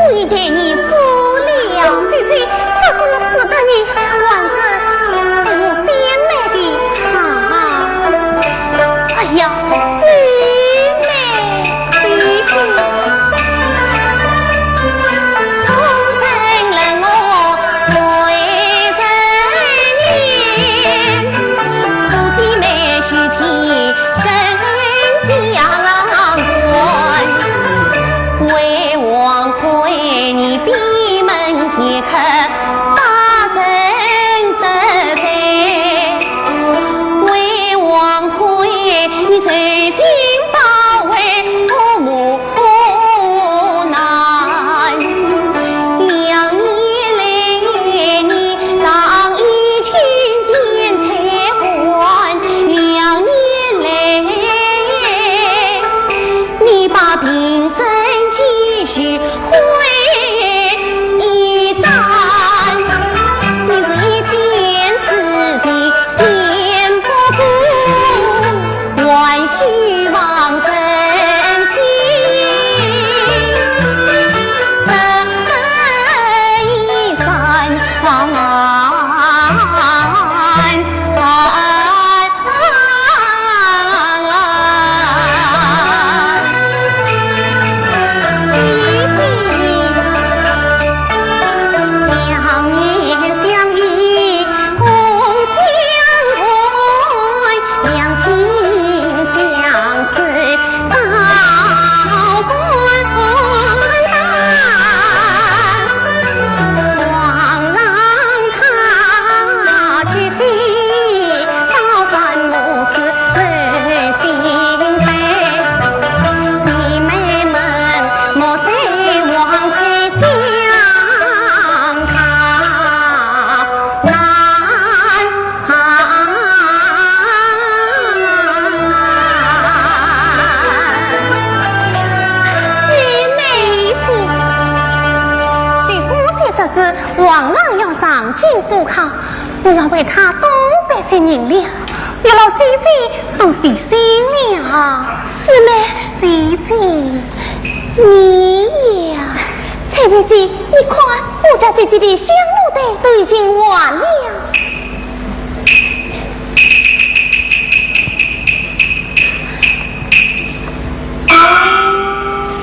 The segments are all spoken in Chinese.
故意对你负了。姐姐，这怎么使得你还是对我变美的好？哎呀，是美姐姐。进府考，我要为他多百些银两，有了姐姐都费心了。师妹，姐姐，你呀，蔡妹姐，你看我家姐姐的香炉袋都已经完了。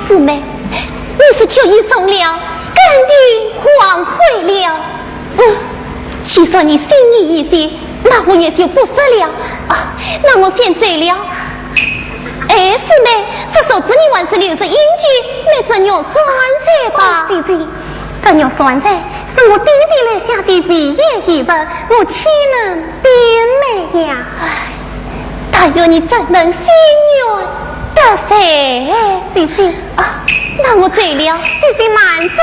师妹，你是求医送了，根底荒溃了。既说你心意已决，那我也就不说了。那我先走了。哎，师妹，这手指你还是留着印记，没这肉酸菜吧？姐姐，这肉酸菜是我弟弟留下的唯一遗物，我岂能变美呀？但愿你怎能心愿得谁？姐姐，那我走了。姐姐慢走。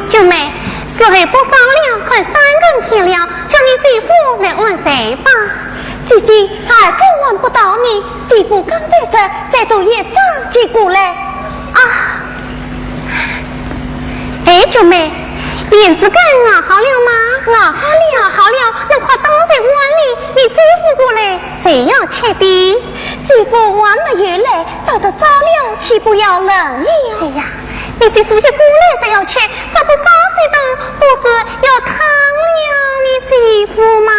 九妹，时候不早了，快3更天了，叫你姐夫来晚睡吧。姐姐，还更晚不到你，姐夫刚在这，再度也早就过来。哎，九妹，辫子梗熬好了吗？熬好了，那快倒在碗里，你姐夫过来，谁要吃的？姐夫还没有来，到得早了，岂不要冷了？哎呀！你姐夫一过来就要吃，啥不早些到，不是要烫了你姐夫吗？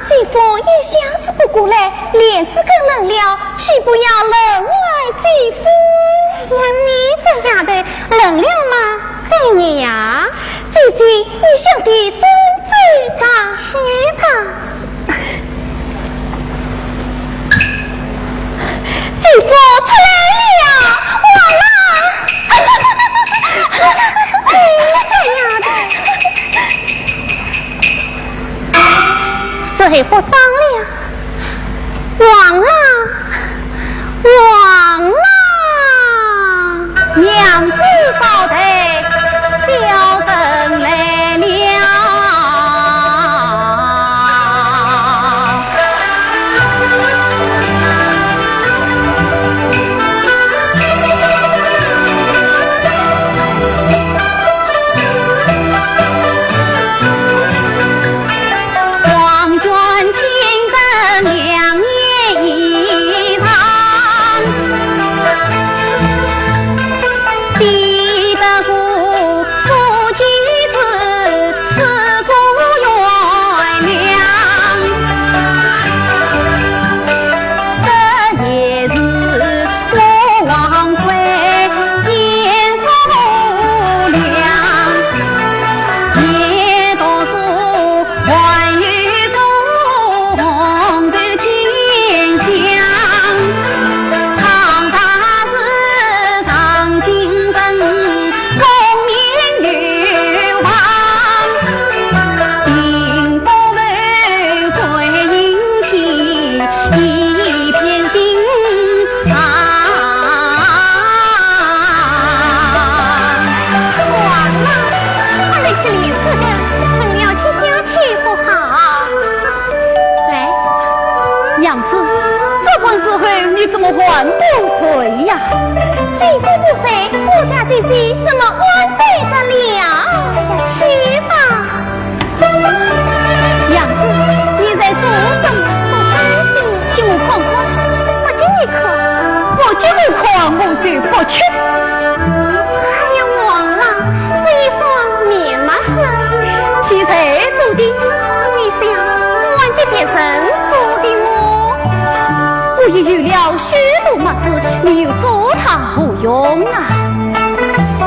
姐夫一下子不过来，脸子更冷了，岂不要冷坏姐夫？呀，你这样的冷了吗？这你呀，姐姐，你想的真知道，去吧。姐夫出来了，完了！这还不早了，王啊，娘子少退，小生来了。黄泉前去不去？哎呀，忘了是一双面麻子，是谁做的？你想我玩这点神做的么？我也有了许多麻子，你又做它何用啊？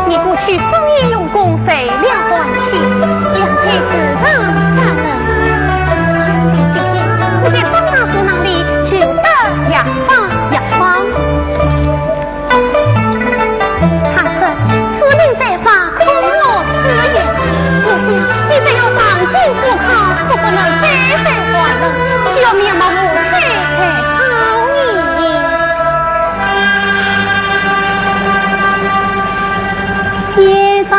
你过去生意用功，谁了关系？两配市场大人，星期天我在方大夫那里就得药方。他说此令在法，可我此言。我想你只要上京赴考，可不能再三还了，需要面貌无黑才好你。业障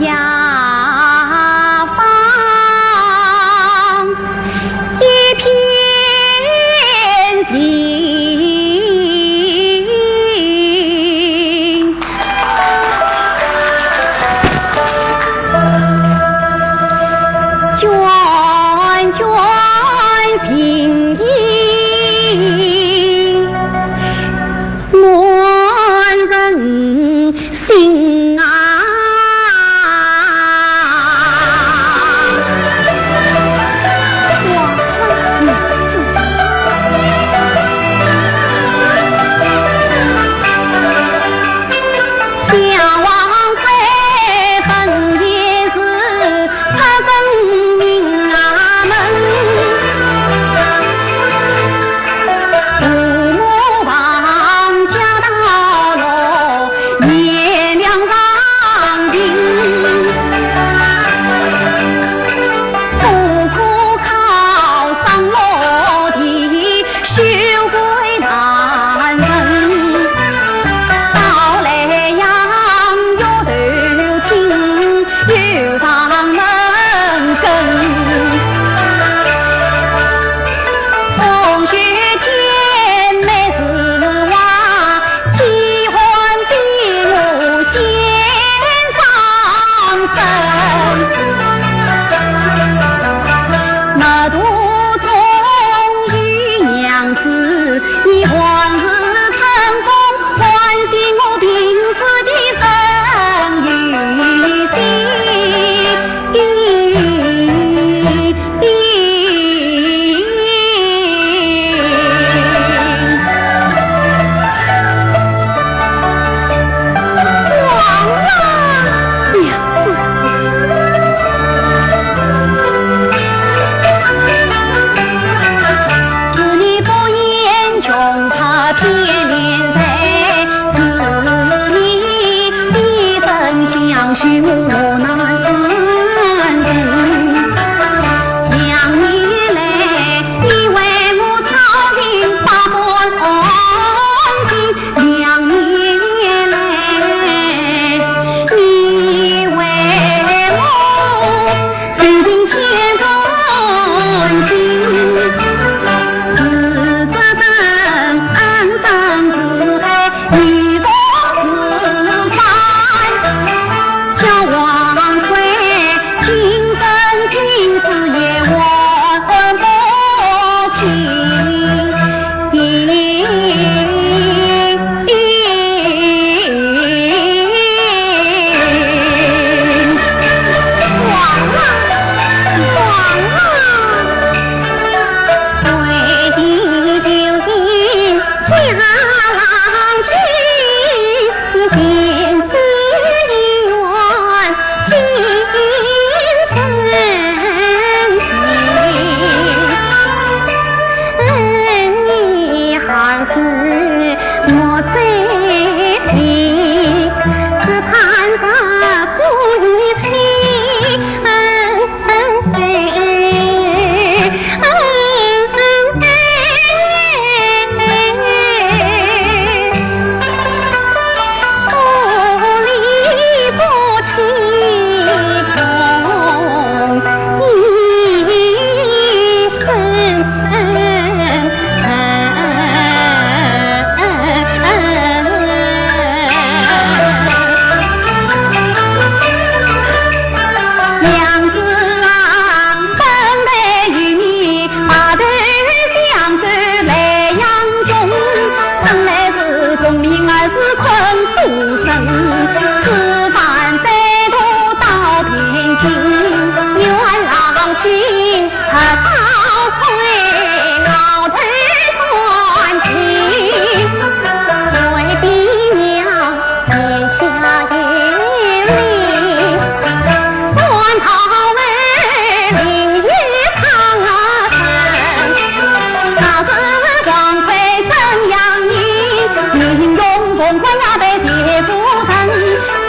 呀。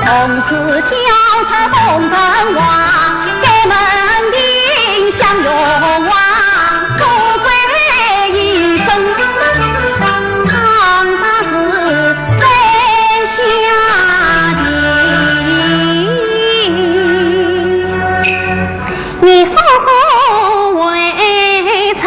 从此跳彩红尘话，给门庭享荣华，富贵一生。长沙是在下的，你说说为臣。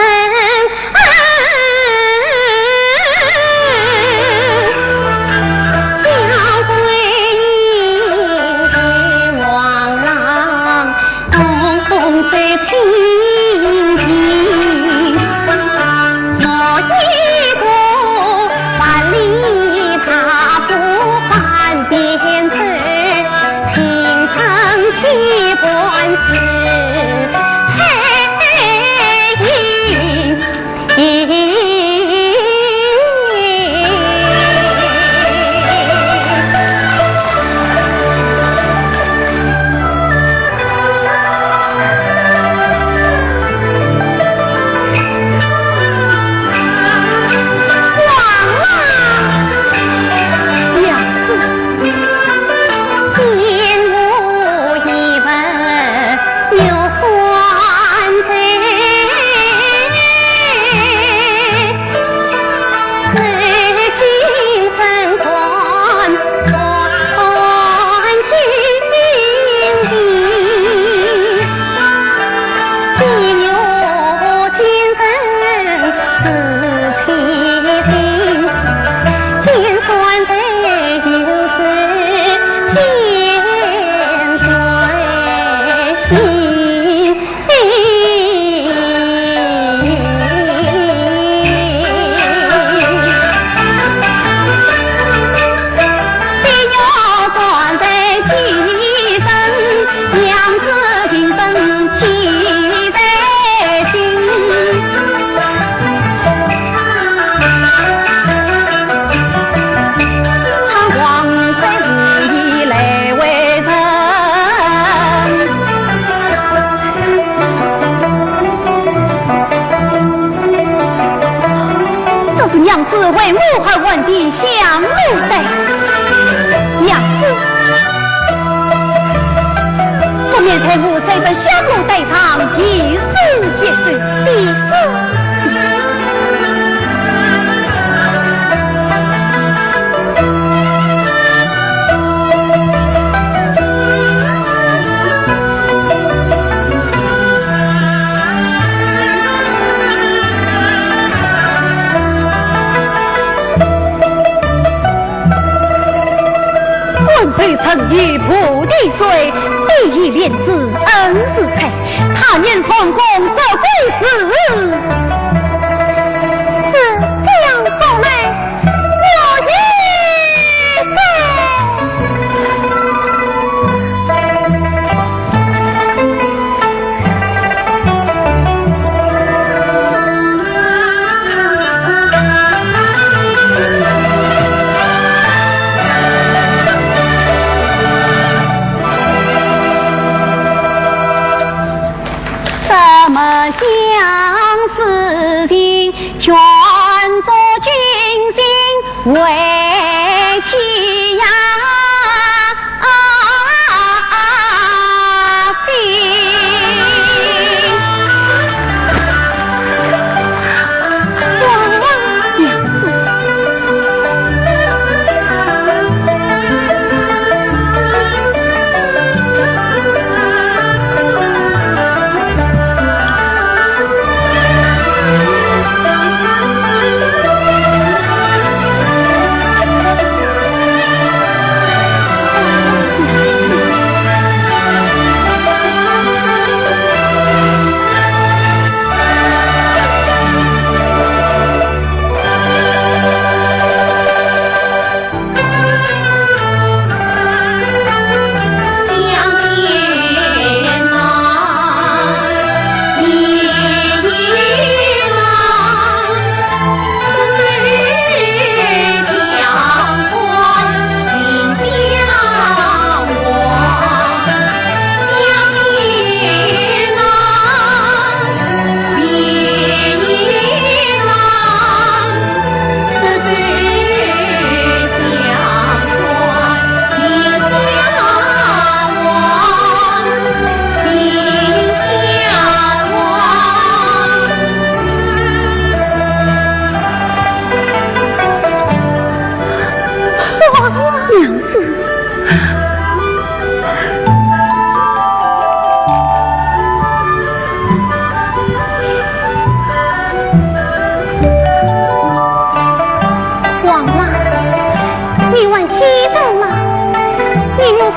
为母而问的相母的样子，不免太母随着相母带上一死也是的死。谁曾与菩提水，第一莲子恩师配，他年从公则归死。是这样说来，我也怎么想事情，全做君心为妻呀！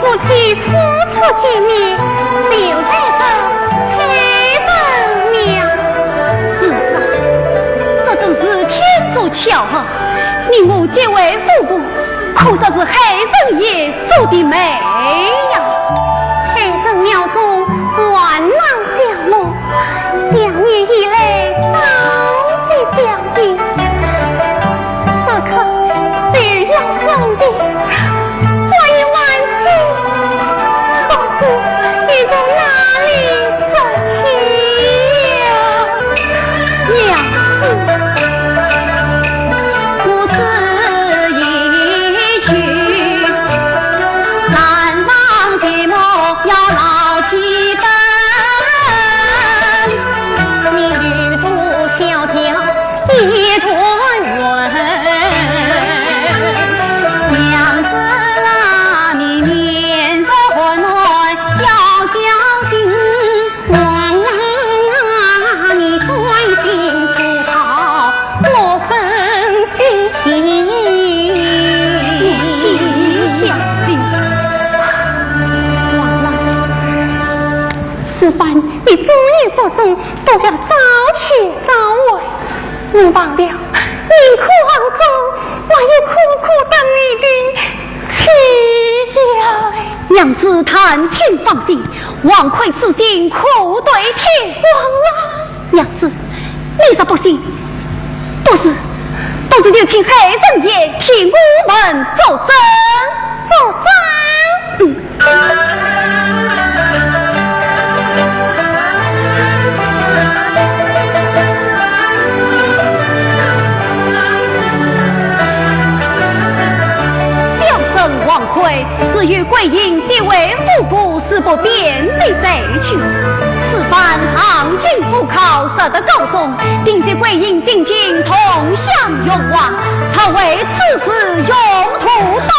夫妻初次见面，就在这配人娘。是啊，这真是天助巧合，你我结为夫妇，可说是黑人爷做的美呀。黑人庙中万难相梦，2年以来朝夕相依，此刻虽要分别，我已万千，不知你从哪里说起呀？娘子，我自一去，难忘寂寞要牢记本。你语不萧条一段文，娘子啊，你面色混乱要小心。王啊，你专心赴考，莫分心题。心想的，王郎，此番你终于不送，都要早去早回。你忘了，宁苦杭州，我也苦苦等你的妻呀。娘子谈情放心，王愧此行苦对天。王郎，娘子，你若不信，不是就请黑神爷替我们作证。作证。王魁是与桂英结为夫妇，是不便贼贼去。此番唐军赴考射得高中，定是桂英进京同享勇往，才为此事用途到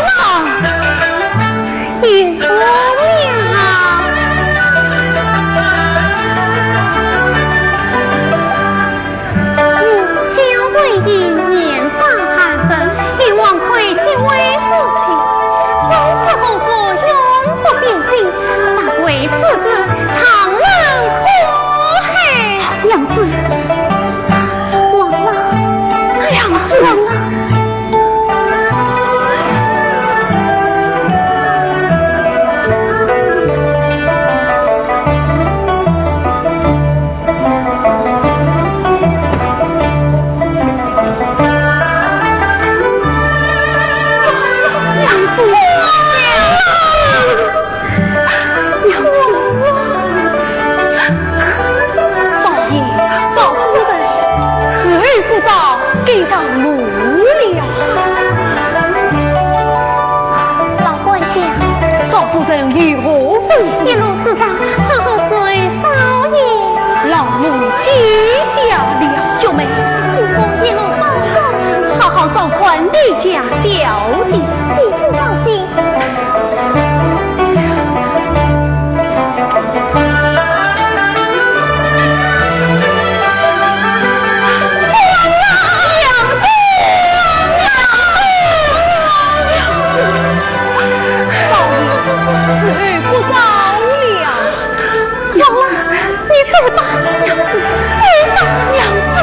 老。岳父娘，家桂英年方寒生，以王魁结为夫妻，生死后福永不变心，尚为此事常人祸害。娘子，王郎，娘子，王郎。给上母了，老官家，少夫人如何吩咐？一路之上，好好随少爷。老奴记下了，九妹，继父一路保重，好好照还你家小姐。继父放心。走吧，娘子，走吧，娘子。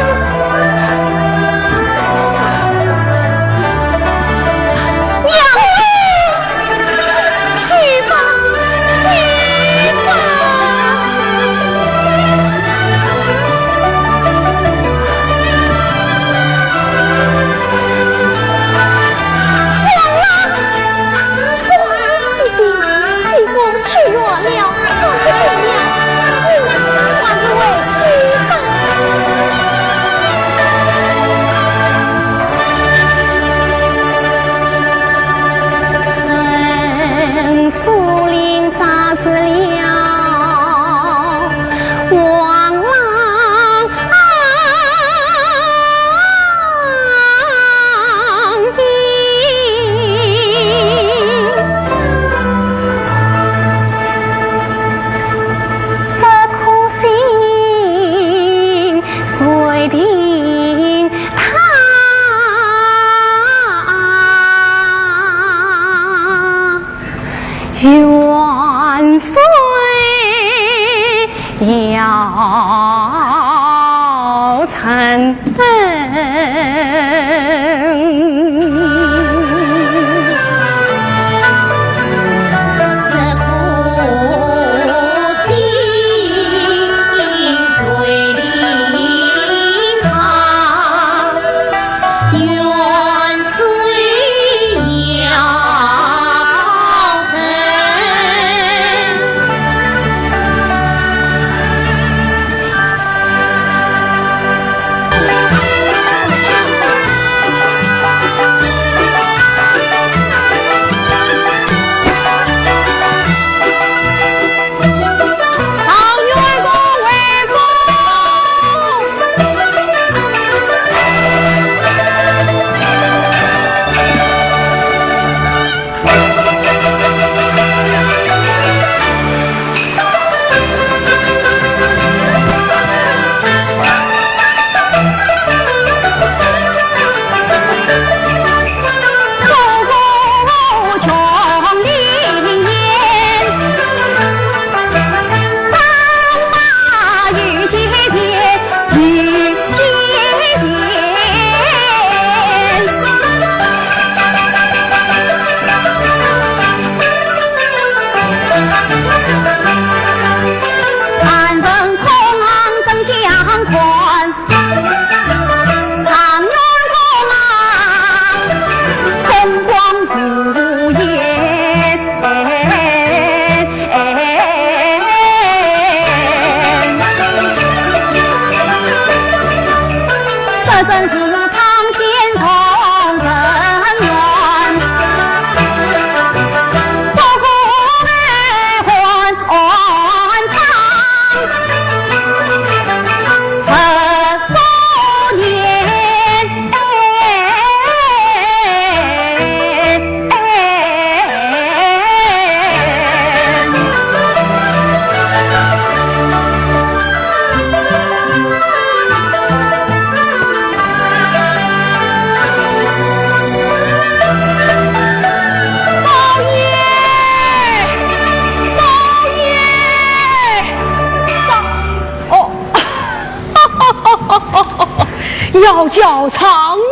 要叫常元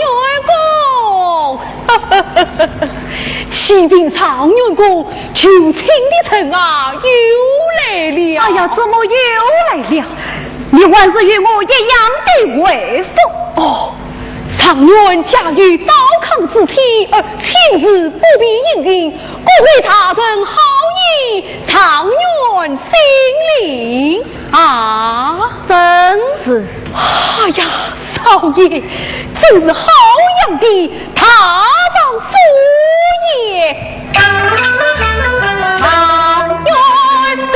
公，启禀常元公，求亲的臣啊，又来了。哎呀，怎么又来了？你还是与我一样的为父哦。常元驾驭糟糠之妻，亲自不必应允，各位大人好意，常元心领啊！真是，哎呀，少爷真是好样的大丈夫也！常元公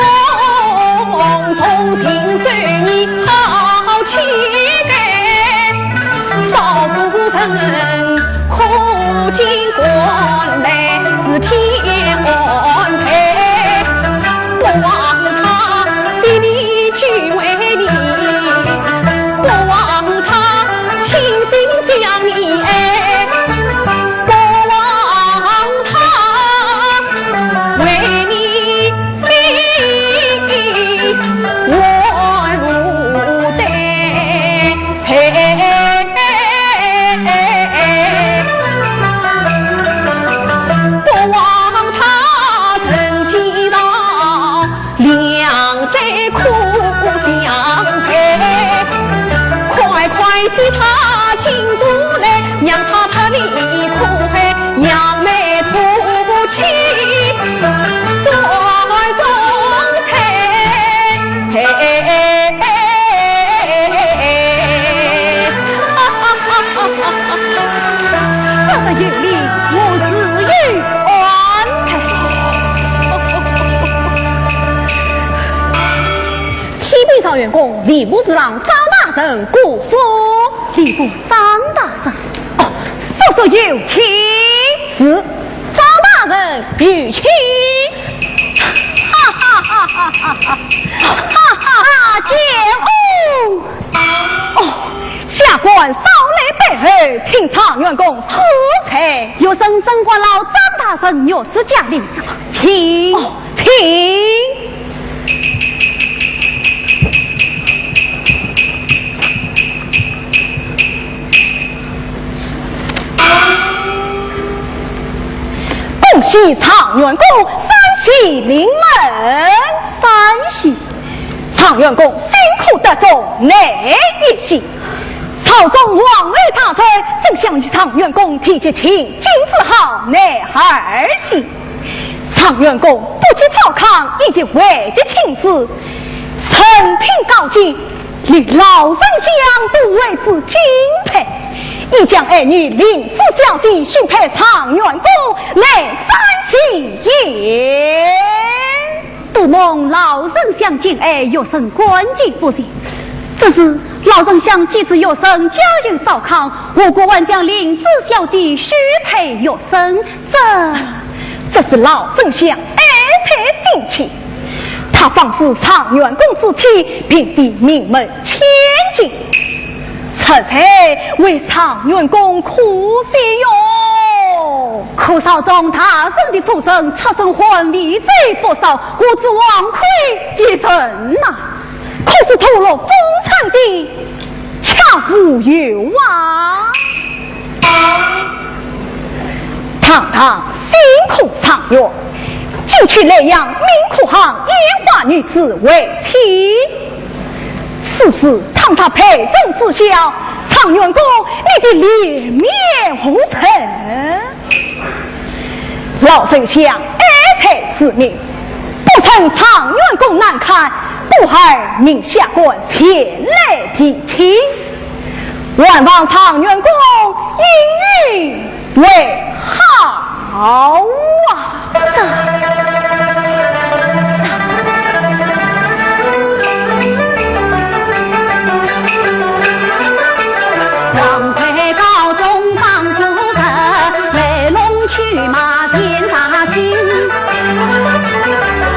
从心随你好气概，少夫人苦尽关来是天安排，我望他心里去为你，我望他倾心将你爱，我望他为你我如待。我望他曾记到两在苦相陪，快快接他进都来，让他离苦海，扬眉吐气做中才。有理，我是与安排。启禀上员公，礼部侍郎张大人过府。礼部张大人，哦，叔叔有请。是，张大人有请。哈哈哈哈哈哈！哈哈！阿姐哦。哦。下官少来备后，请常员公施财。有生贞观老张大人有旨驾令，请请。恭喜常员公三喜临门，三喜。常员公辛苦得中，乃一喜。朝中王位大臣正想与常员公提起亲金子好，乃二喜。常员公不及曹康，以及位极亲事，生平高洁，连老丞相都为之敬佩。已将儿女领子小姐许配常员公，乃三喜也。杜梦老丞相敬爱，有生关节不行。这是老丞相既知有生，家有糟糠，我国还将领子小姐许配有生，这是老丞相爱才心切。他放置常员公之妻，并非名门千金，此才为常员公苦心哟。可少中他生的福生，出身婚礼罪不少，我只枉亏一生呐。可是投入风尘的恰无有啊！堂堂辛苦常员，竟娶那样名苦行烟花女子为妻。此事倘他配身知晓，常员公你的脸面无尘。老丞相爱才是命，不曾常员公难堪，不害命下官前来提亲，万望常员公应允为好啊！王魁高中方书生，来龙去马见杀亲，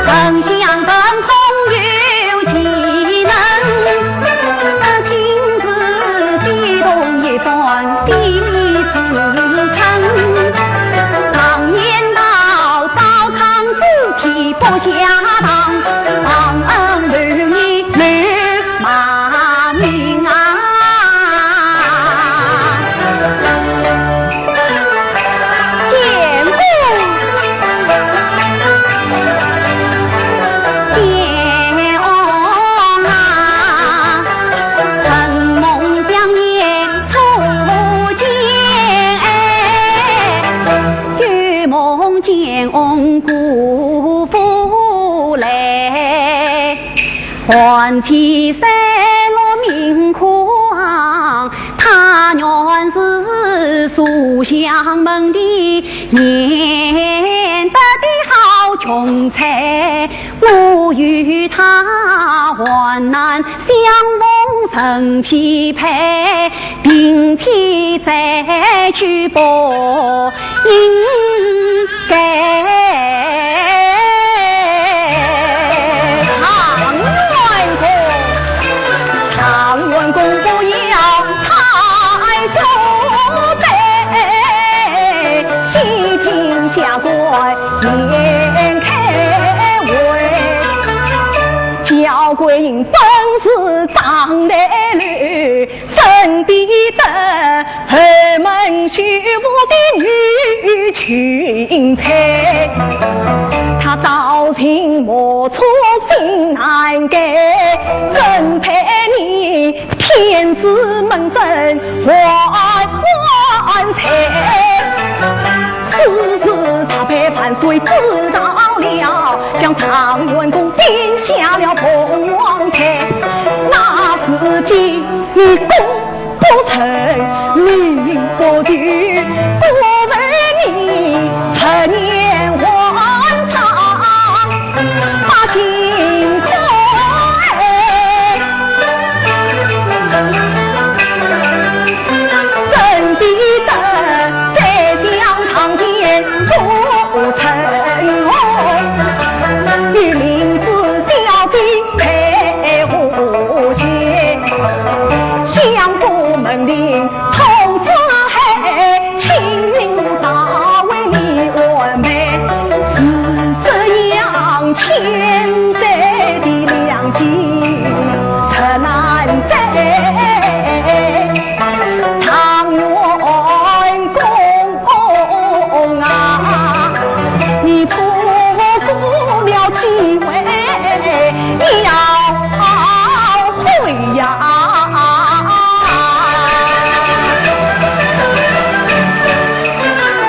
丞相神通有技能，这亲自激动一番第四层，常言道糟糠之体不下堂，忘恩负义乱骂名啊！见姑父来，唤起三落明狂。他原是书香门第，演得的好穷才，我与他患难相逢成匹配，定期再去报应该。下官眼开为，焦桂英本是长得绿，真比得二门虚无的女群才。她朝廷莫出心难改，真配你天子门生万才。此事查判犯罪知道了，将上元宫定下了凤凰台。那时今你功不成，名不据，不为你10年还长，把心快。真比得在江堂前做成与明子小姐配狐仙，相府门庭同四海，青云大为你完美，是这样千载的良机实难再。长元宫啊，你错过了机会要回呀。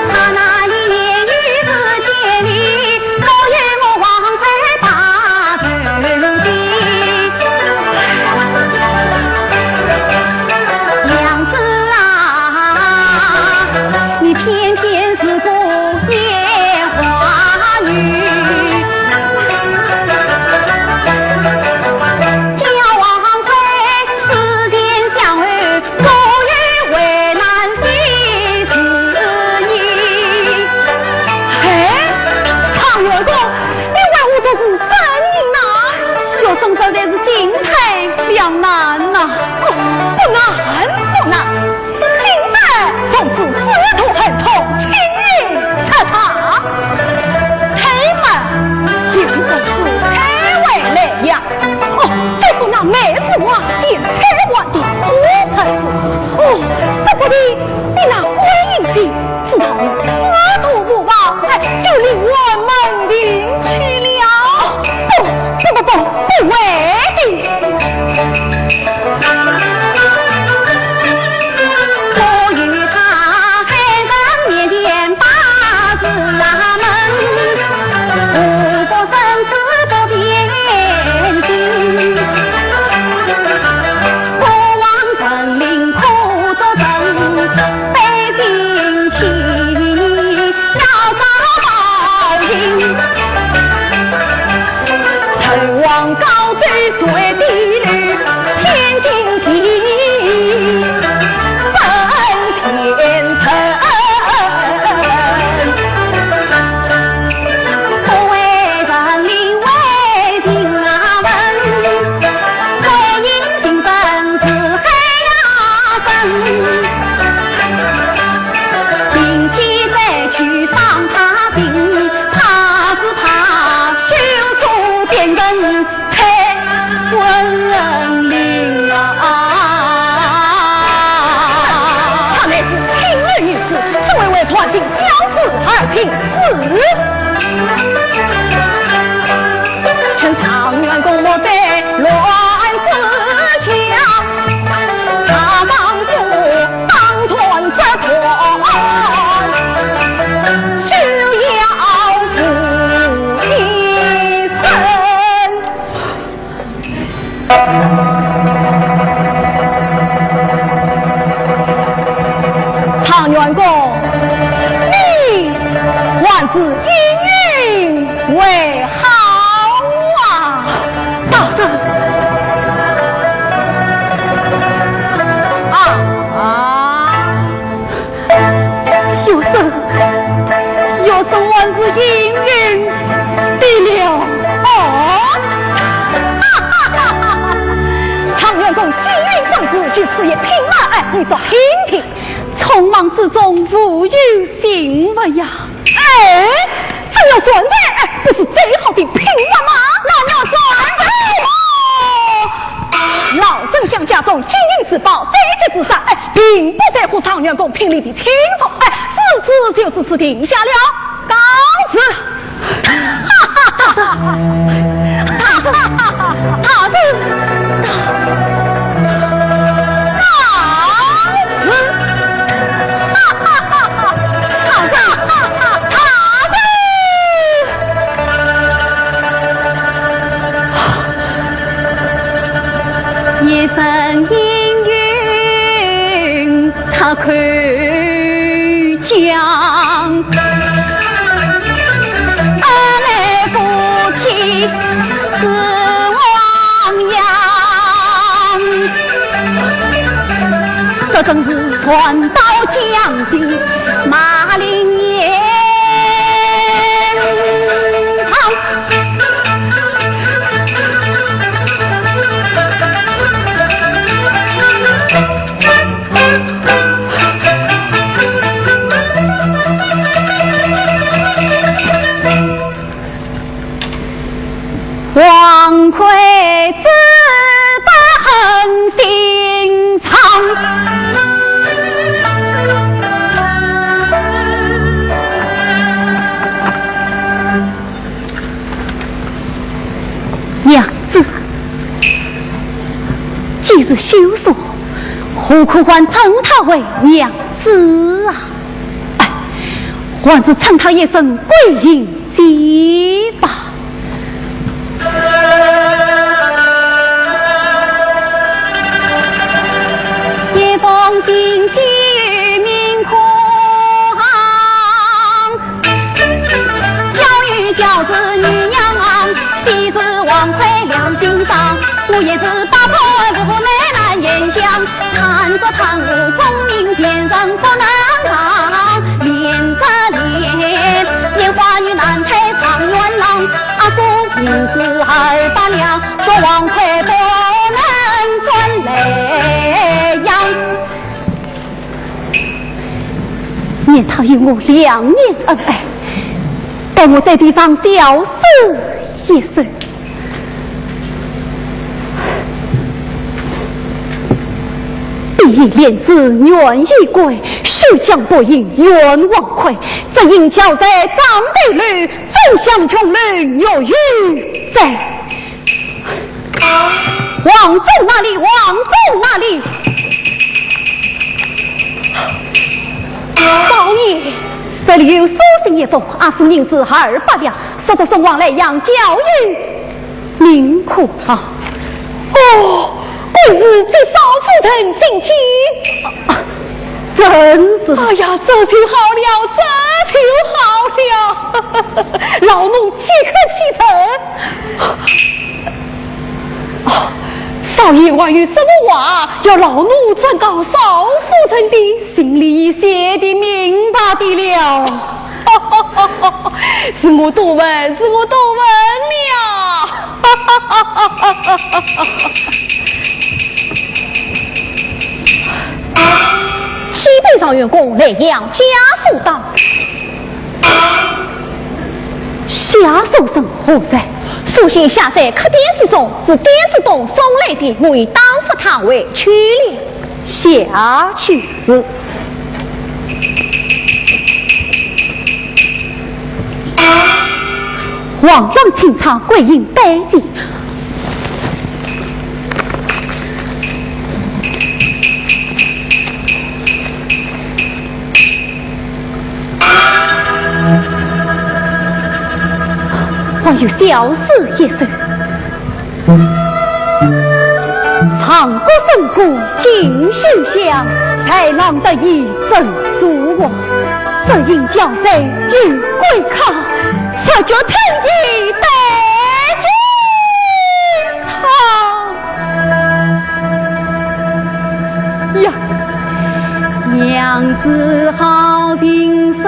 他那里言语之间里，我愿我往回把头低。娘子啊，你偏偏是个野花女，叫王妃思前想后，终于为难的是你。哎，常员公，你为我都是生人呐，学生实在是进退两难呐，不难不难。今日从此师徒很同，亲人彻查，他们也是总是开为来呀。哦，最后那美是王殿才王的我才子，哦，舍不得你那归隐计，知道你师徒不保，就令我们领去了。不为的。我与他还上面前把事门，无过生死不变心。国王神灵苦作证，百姓情。常员公，你还是应允为好啊！大圣有生还是应允的了常员公机运本事，据此也平马你做hin听，匆忙之中无有行为呀！这要算噻，不是最好的平马吗？那要算噻！老丞相家中金银四宝，非级之上，并不在乎常员公评理的轻松，此就是此定下了，告辞。一生应允，他可将二妹夫妻死亡阳，这正是传到江西马陵烟堂。王魁自当心藏，娘子，既是休所，何苦还称她为娘子啊？还是称她一声贵人姬吧。一封信寄于明空，教育教是女娘昂，昔是王魁良心上，我也是八婆无奈难言讲，看着贪污功名先生不能扛，连着连烟花女难配上元郎，说名字200两，说王魁不能转雷阳，念他与我2年恩爱，待我在地上小死一生，必以莲子愿意归，须将薄银愿王魁，这银桥在张对绿，走向穷人有余在。王总哪里？王总哪里？少爷，这里有书信一封，书银子200两，说着送往莱阳教育明库啊。贵是这少夫人进去，真是！哎呀，这就好了，这就好了，老奴即刻启程。少爷还有什么话要老奴转告少夫人的？心里写的明白的了。是我多问，是我多问了。西北上员工来阳家属道，下手生何在？书信下在客店之中，是店子东送来的，我已当发他为去了。下去是。王让清查贵人背记，还有小事一事。长歌胜过锦绣香，才郎得以赠书我，只因江山与归靠，所就趁机得君上呀，娘子好心生。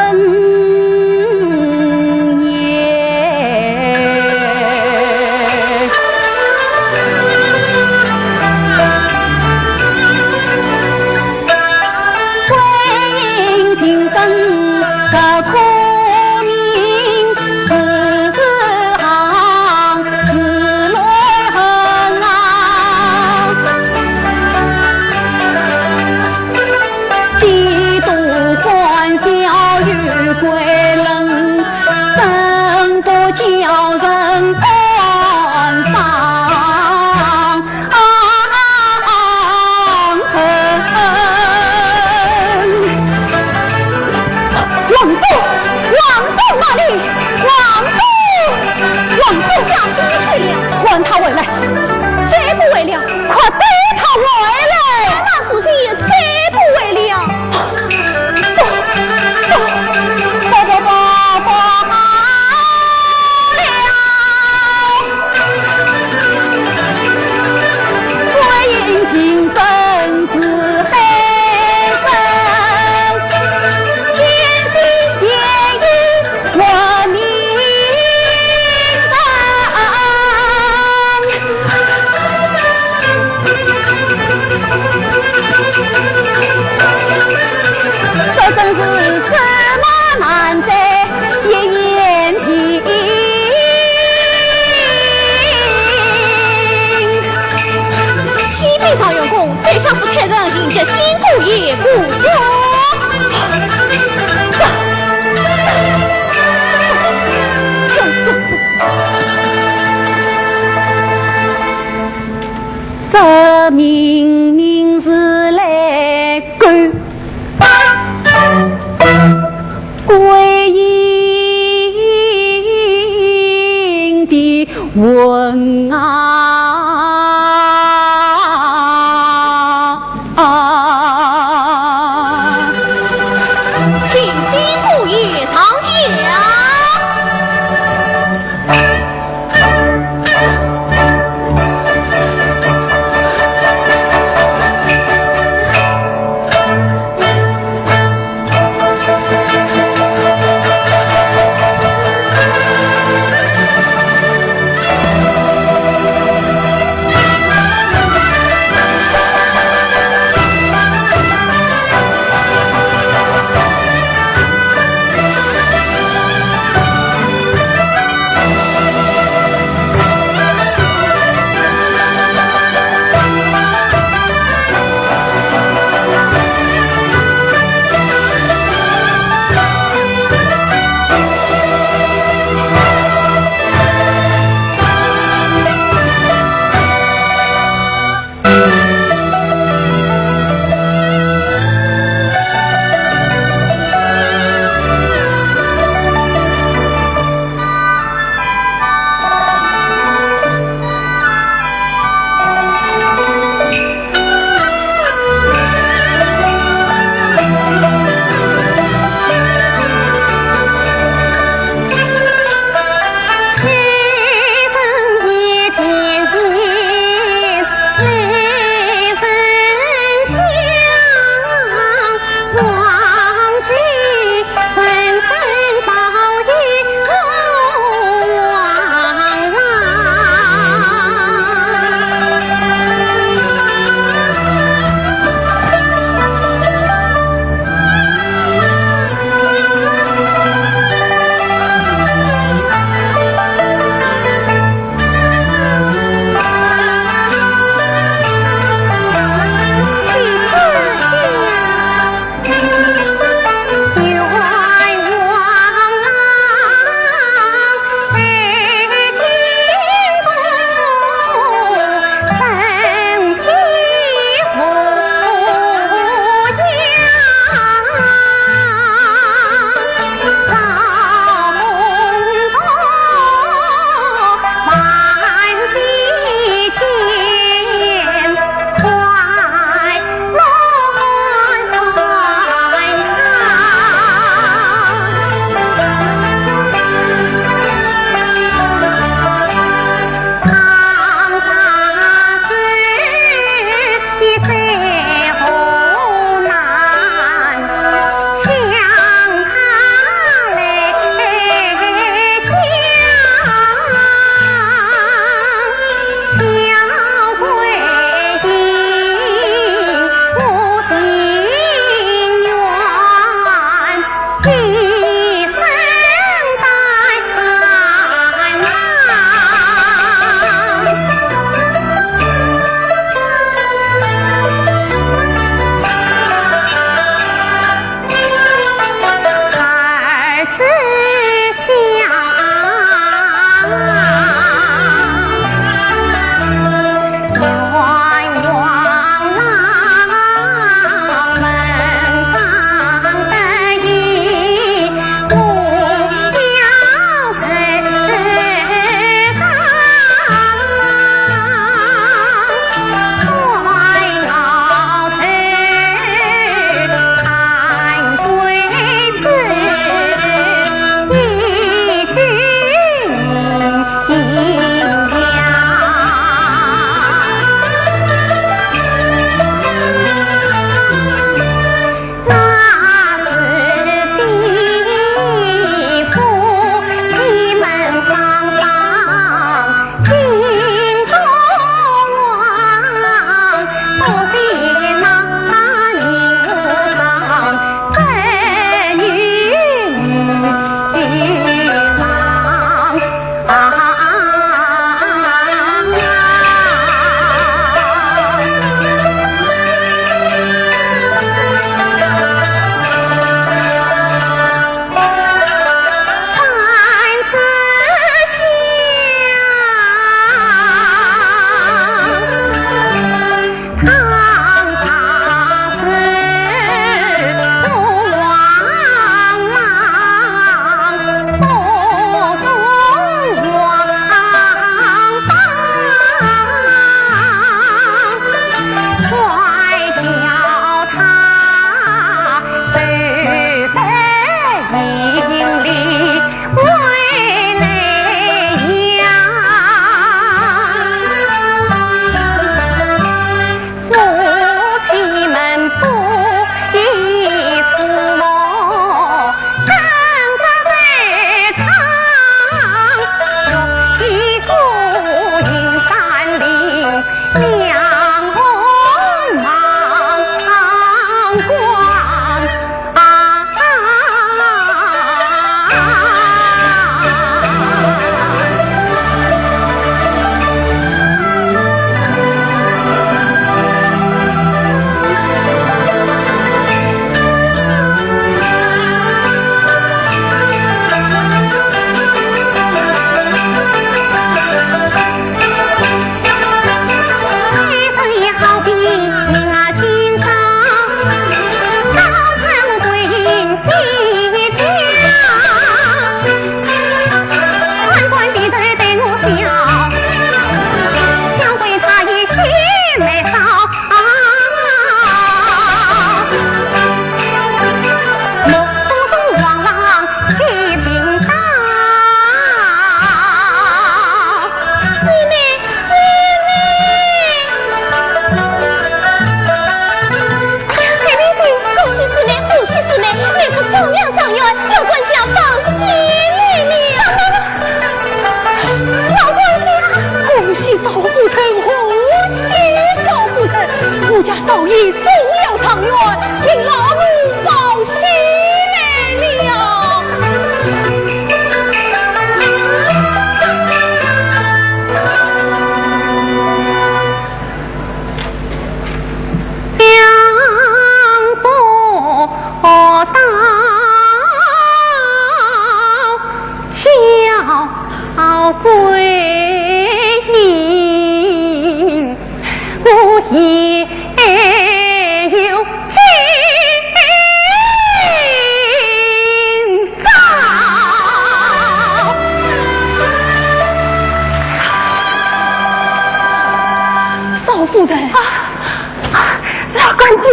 家，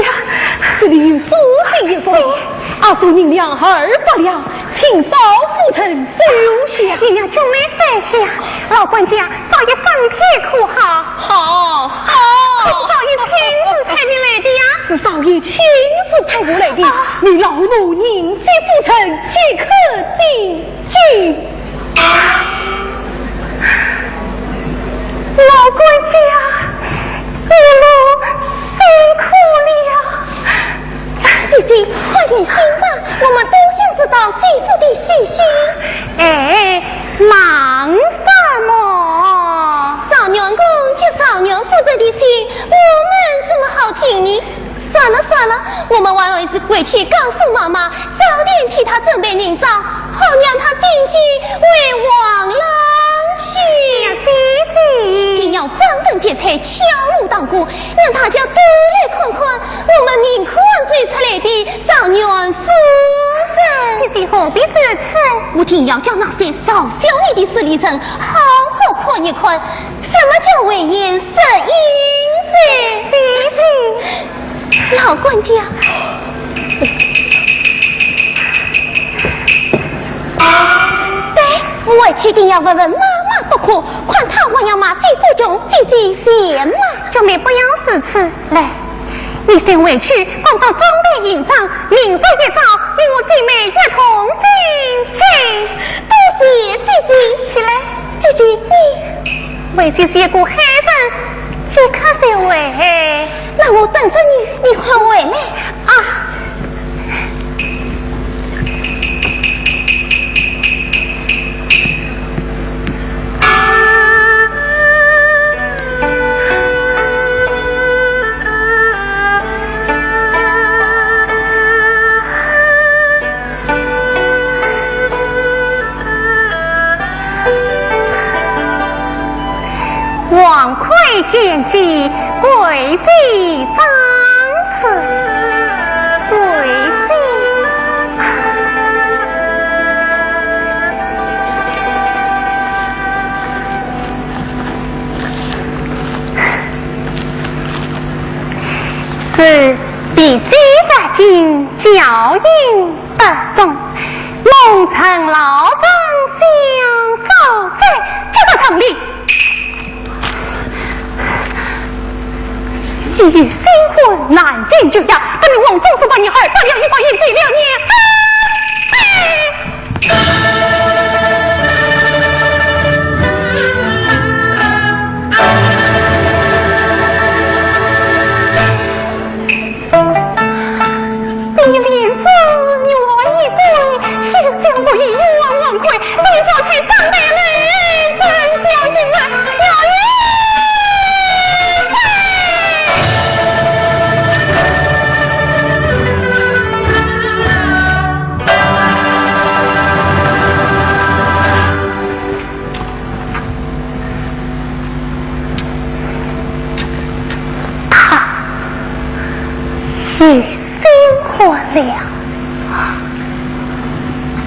这里有书信一封，阿叔您娘儿不了，请少父臣收下。你娘就没塞下，老管家，少爷身体可好？好，可是少爷亲自派你来的呀？是少爷亲自派我来的，你老奴宁接父臣即可进京。老管家，一路辛苦了。姐姐，快点行吧，我们都想知道继父的喜讯。哎，忙什么？少娘公接少娘夫人的信，我们怎么好听呢？算了算了，我们还是回去告诉妈妈，早点替她准备人早，好让她进京为王郎去。姐姐，定要张灯结彩，敲锣打鼓，让大家都来看看我们明款追出来的少娘夫人。姐姐何必如此？我定要将那些少小你的势力人好好看一看，什么叫为颜色音色？姐姐，老管家，对，我决定要问问妈妈不可，看她还要骂继父中姐姐嫌吗？就没不要如此。来，你先回去帮着准备营帐，明日一早与我姐妹一同进京。多谢姐姐，起来，姐姐你为姐姐过黑人，即刻就回。那我等着你，你快回来啊！王魁见机，跪祭长此，跪祭。是比鸡在京，教引得中，蒙尘老张相造罪，就在城里。基于新婚难行就要，但你王宗叔把你儿打了一把眼罪了你连子我一对，休想不以冤枉亏，终究才长得来，真相君来要与新婚了，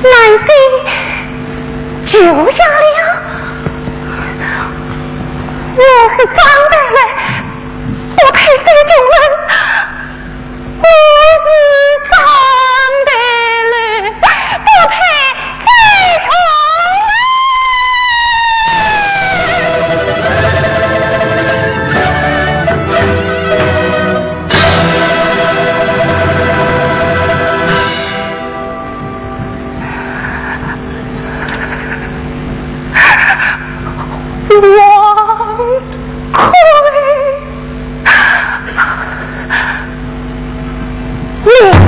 南星就下了。我是张大人，不配这种人。我是张大人，不配这种王魁，你不走！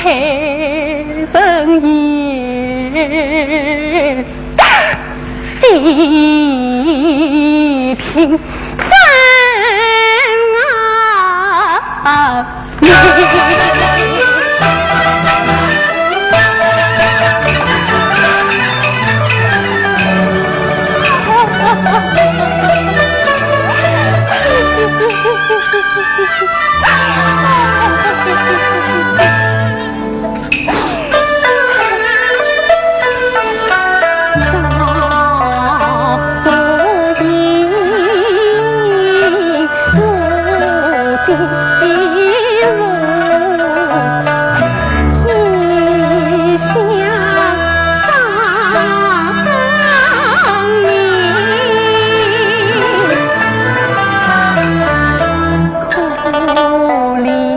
黑生夜，细听分啊你。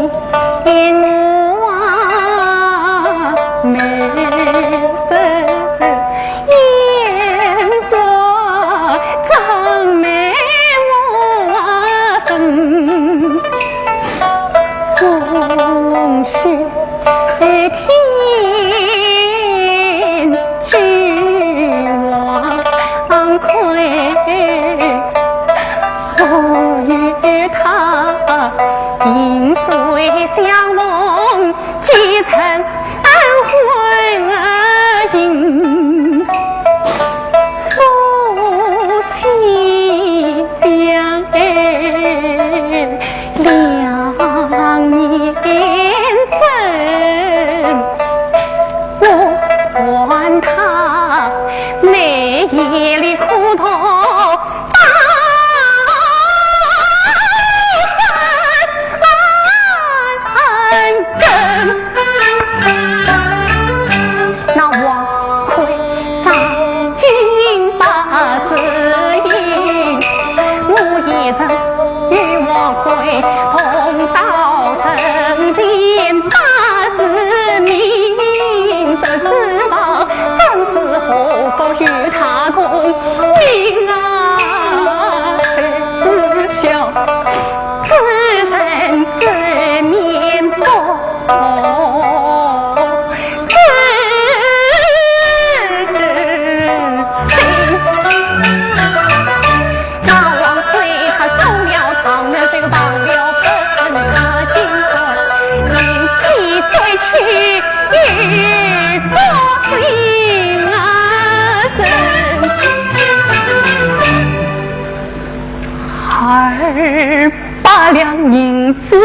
200两银子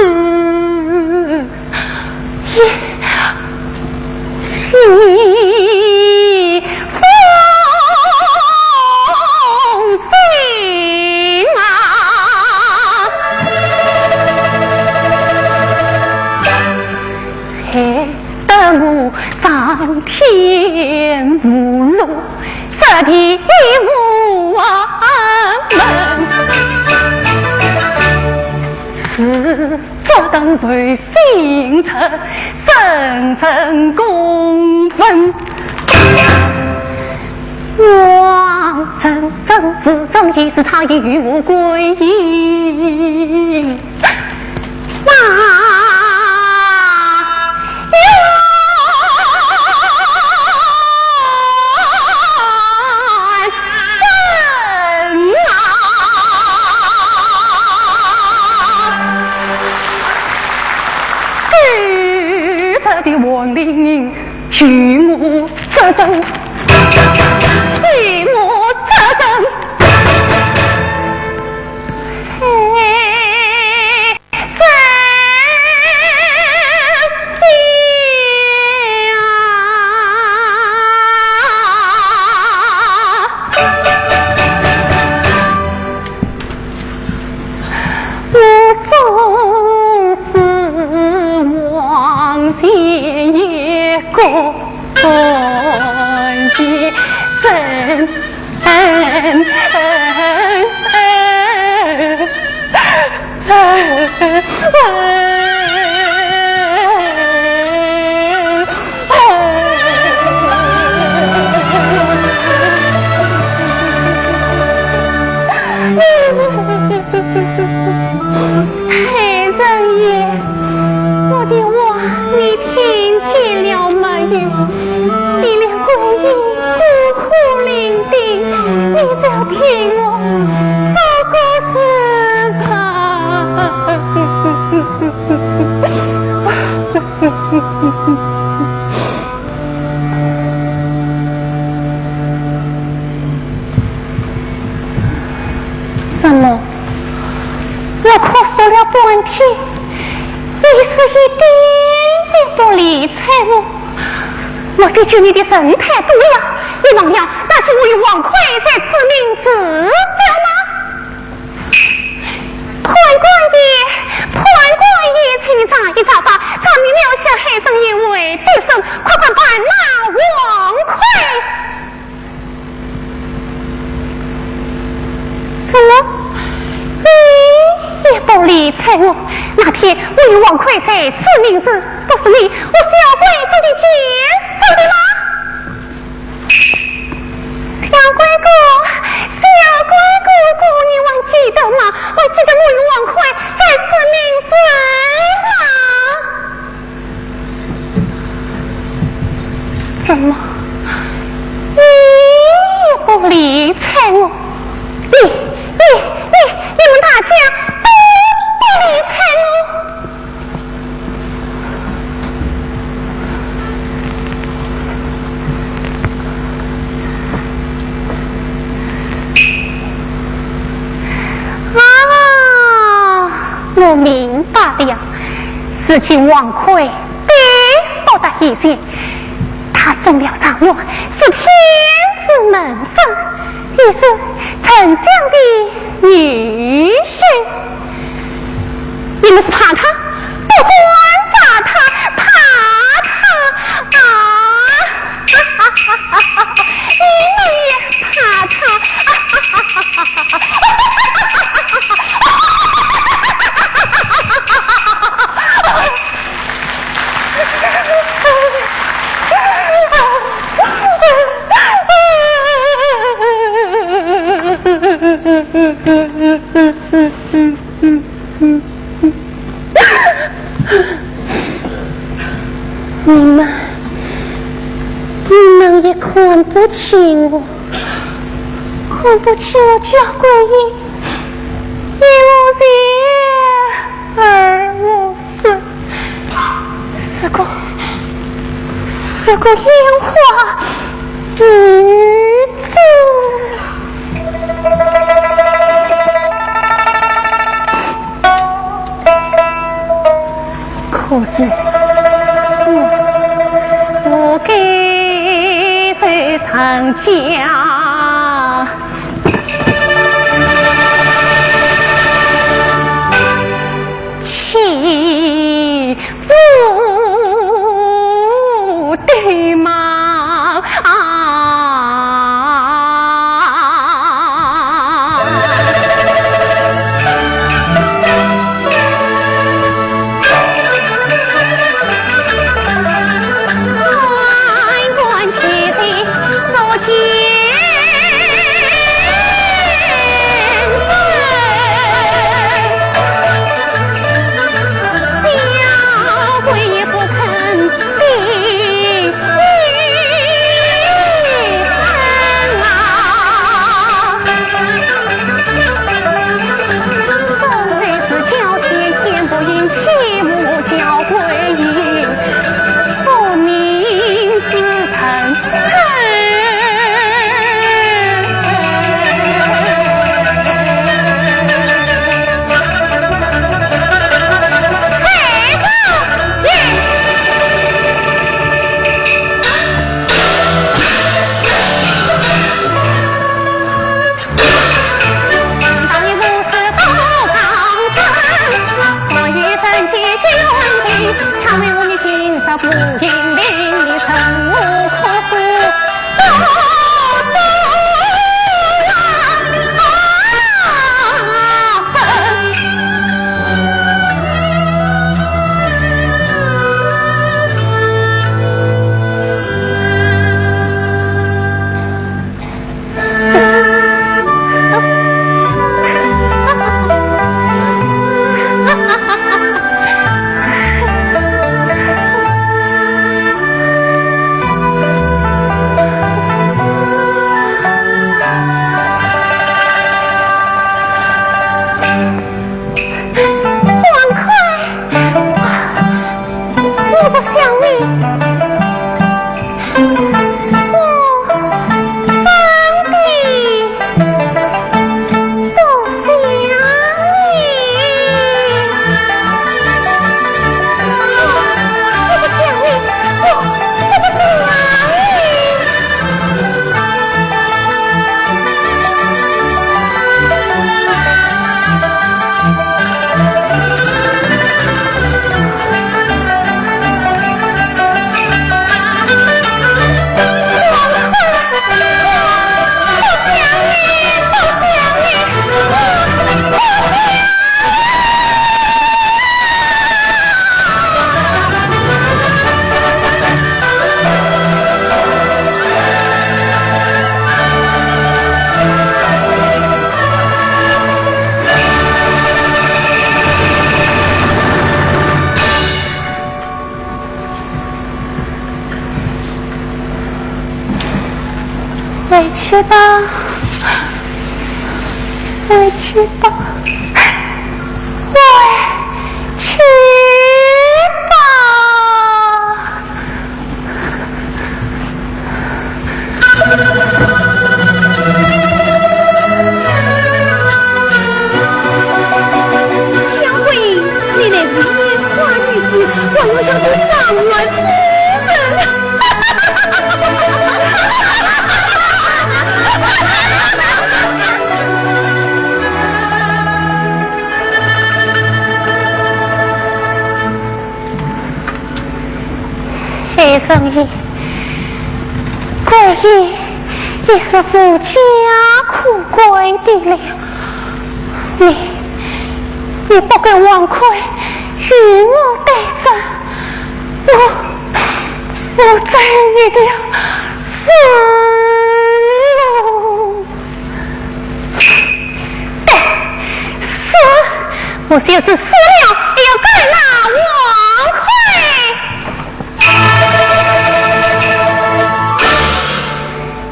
一封信啊，害得我上天无路，下地无门。这等为心诚，深深公愤。王生生自正义是差役与我归隐。的亡灵与我折走，与我怎么？我可说了半天，你是一点也不理睬我。我是觉你的神态度了，你忘了那是我与王奎在此明示了吗？潘官爷，请你查一查吧，查明留下黑生因为对手，快快办那王奎。怎么？你也不理睬我？那天我与王奎在此明示，不是你，我小鬼子的姐，真的吗？小鬼哥，你还记得吗？还记得我与王奎在此明示吗？怎么？你也不理睬我？你们大家都不理睬我。我明白了，事情王奎并不得一心，他中了状元是天子门生，也是丞相的女婿。你们是怕他，不管杀他，怕他啊！你们也怕他。你们也看不起我，看不起我家闺女，一无姐二无孙，是个烟花女子。可是我给谁上家？欺负的吗？我不想你。回去吧，回去吧，回去吧。江贵，你那是烟花女子，我又想做上官夫人。黑生意，贵意也是无家可归的了。你不给王魁与我对着，我真一定死了。死，我就是死了也要赶那王魁。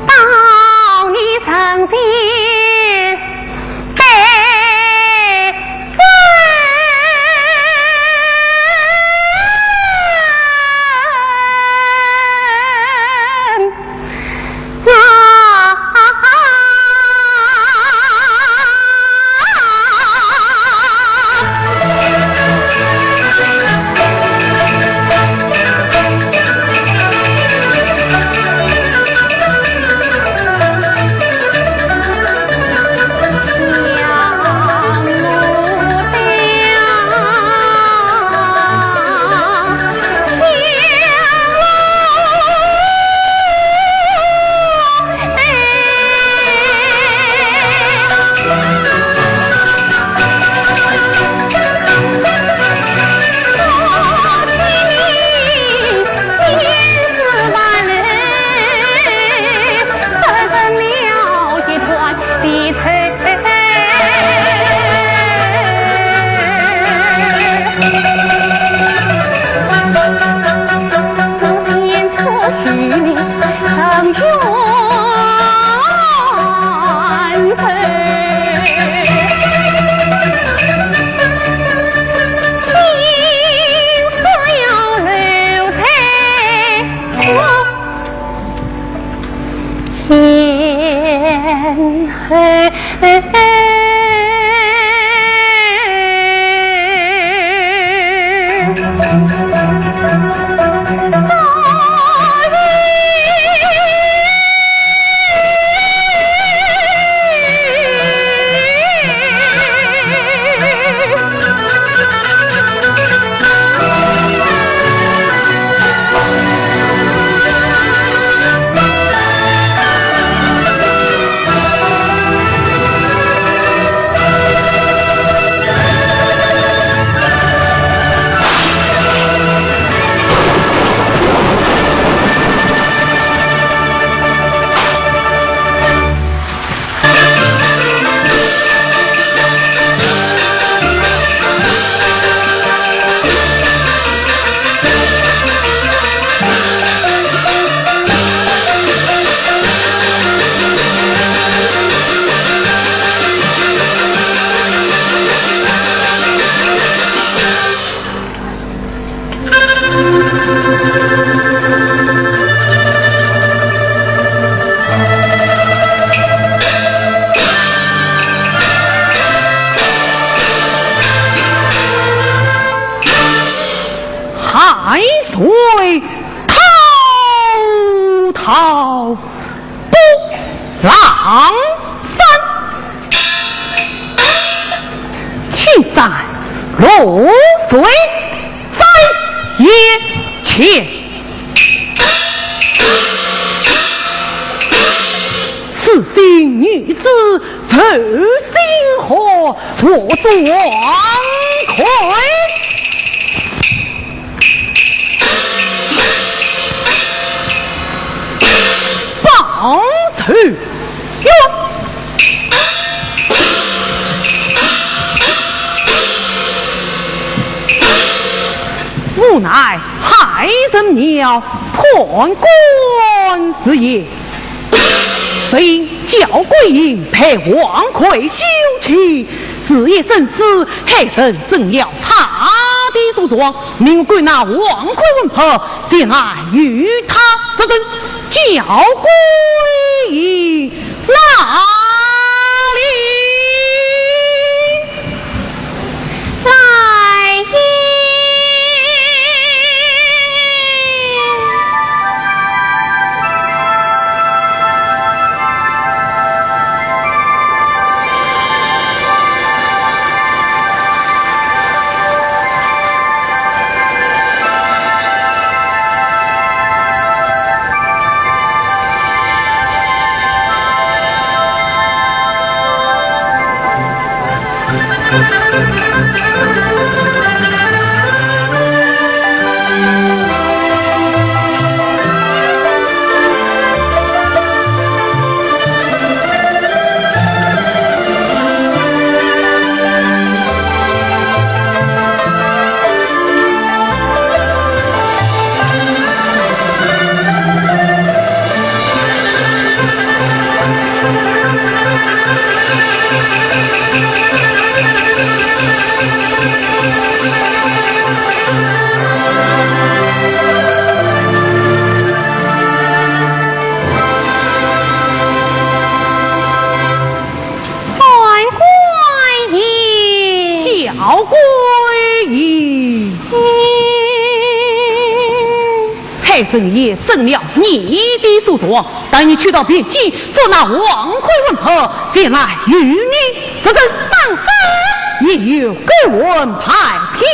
到你诚心山露水在眼前，此心女子走星河，我做王魁。棒球哟，无奈害人鸟判官之也，非教鬼营陪王魁休妻，事业生死，害人怎了他的诉状，命归那王魁文婆前来与他责问。教归营哪里来也？太神爷证了你的诉状，带你去到边境，做那王魁文婆前来与你这个当子，也有给我派票。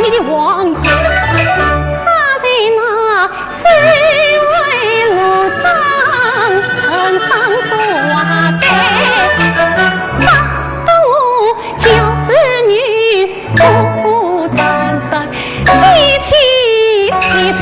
你的王魁，他在那水位路上城上作对，杀我就是女不单恨，凄凄凄凄。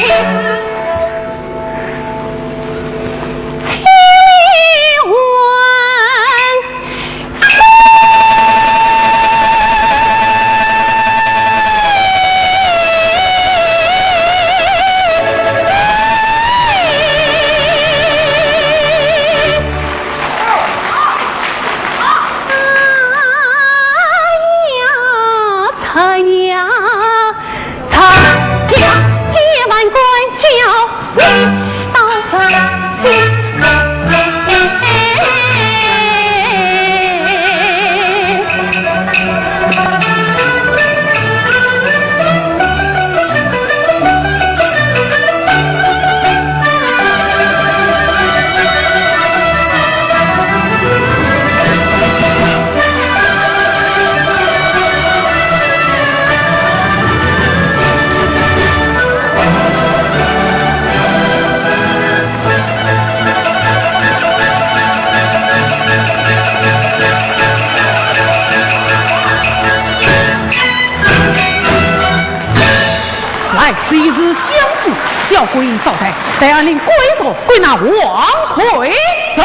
此一日相府，叫归隐少台，待俺领归手归那王魁走。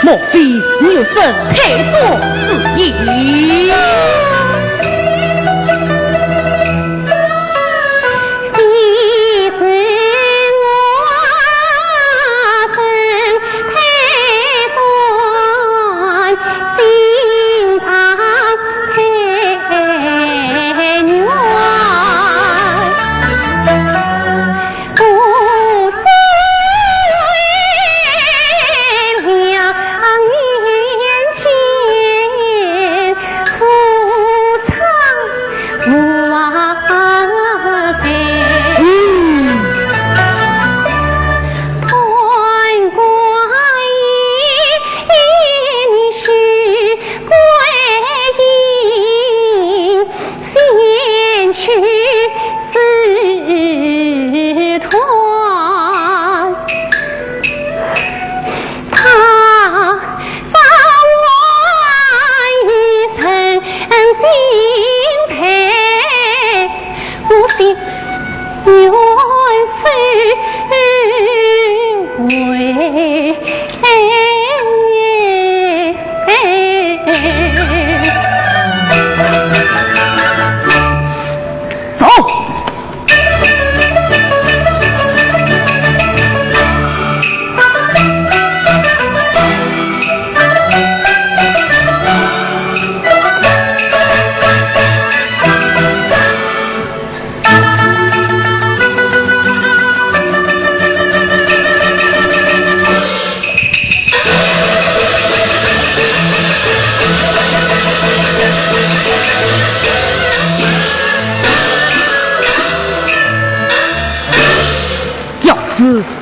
莫非你有甚太作之意？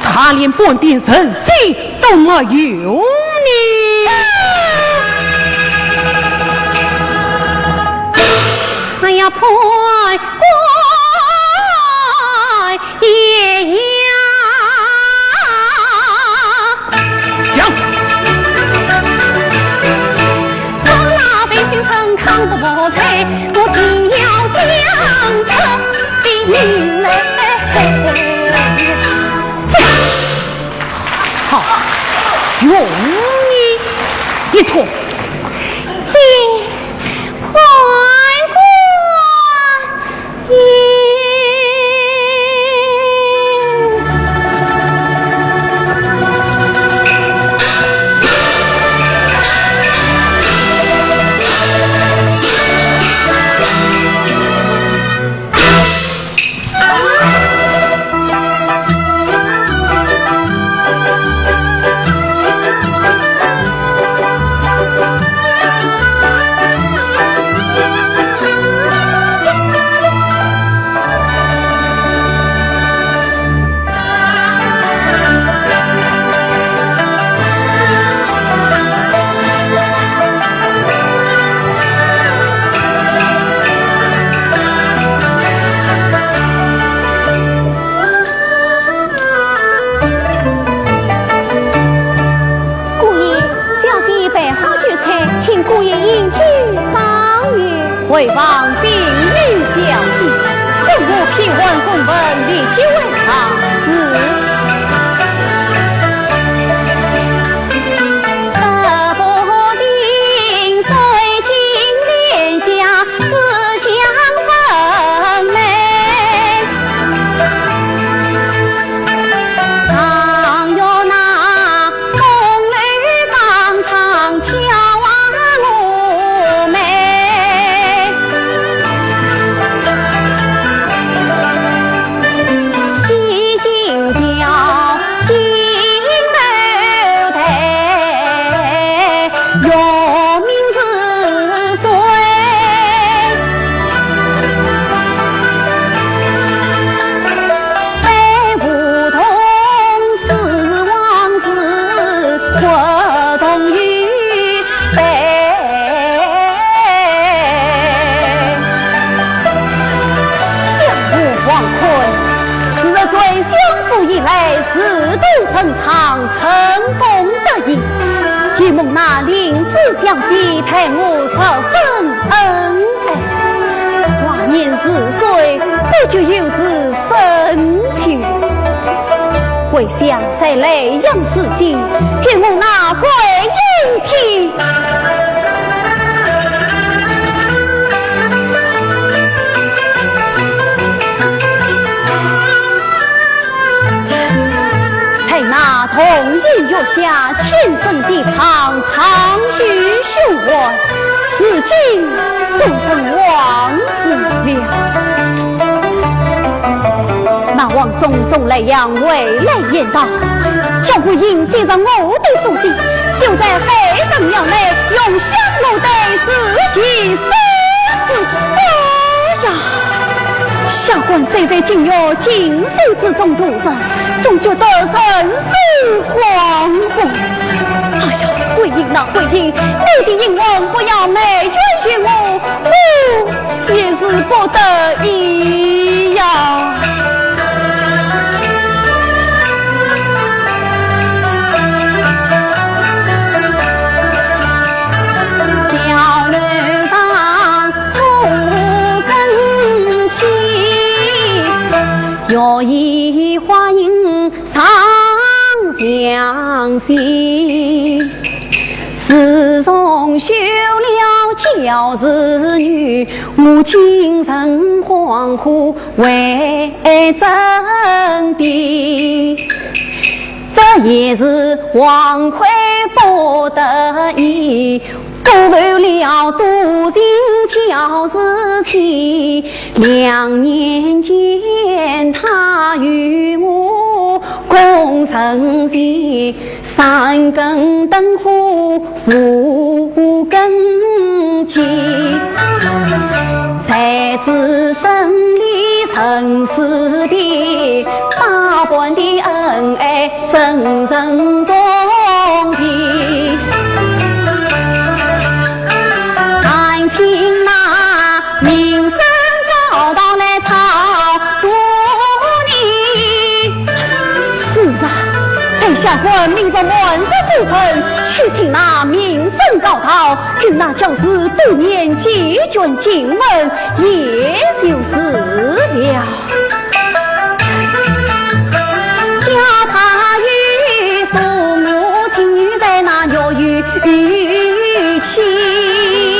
他连半点人性都没有呢！哎呀，判官爷呀！讲，回望冰雨小弟，圣母批文公文，立即为他死。乘风得意，与蒙那领子相惜，待我十分恩爱。华年4岁，不觉有时深情。回想在雷阳四季，与蒙那贵人妻。同音乐下，千赠地长，长居秀外，此今都成往事了。那王总送来阳未来言道，叫我应接上我的书信，就在黑神庙内用香炉的死期死死。哎呀！下官虽在今日金水之中度日，总觉得生死惶惶。哎呀，回应呐回应，你的英文不要美冤于我，我也是不得已呀。若以花影长相惜，自从休了教子女，我精神恍惚为真谛。这也是王魁不得已，勾了笃信教子妻。2年间，他与我共成席，3更灯火5更鸡，才知生离生死别，8般的恩爱真正重地。看听那名声高到来草多年，是啊，给下官命着满的古城，去听那名声高到，与那教师对面几卷经文，也就是了。叫他与父母亲女在那鸟语语气。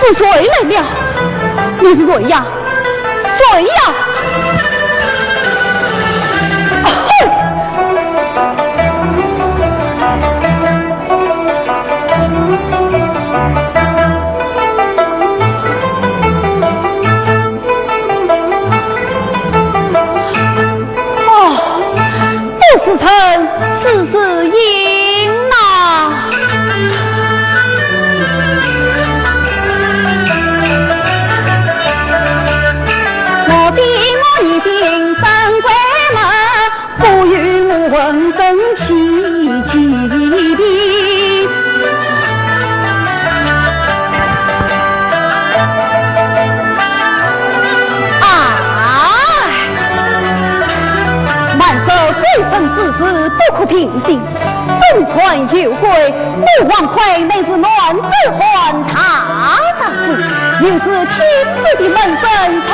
是谁来了？你是谁呀？谁呀？时辰事事应啊！我的我已经升归门，不与我浑身起疾病。贵生之事不可平行，正传有归，穆王魁乃是乱子还他上夫，又是天子的门生，丞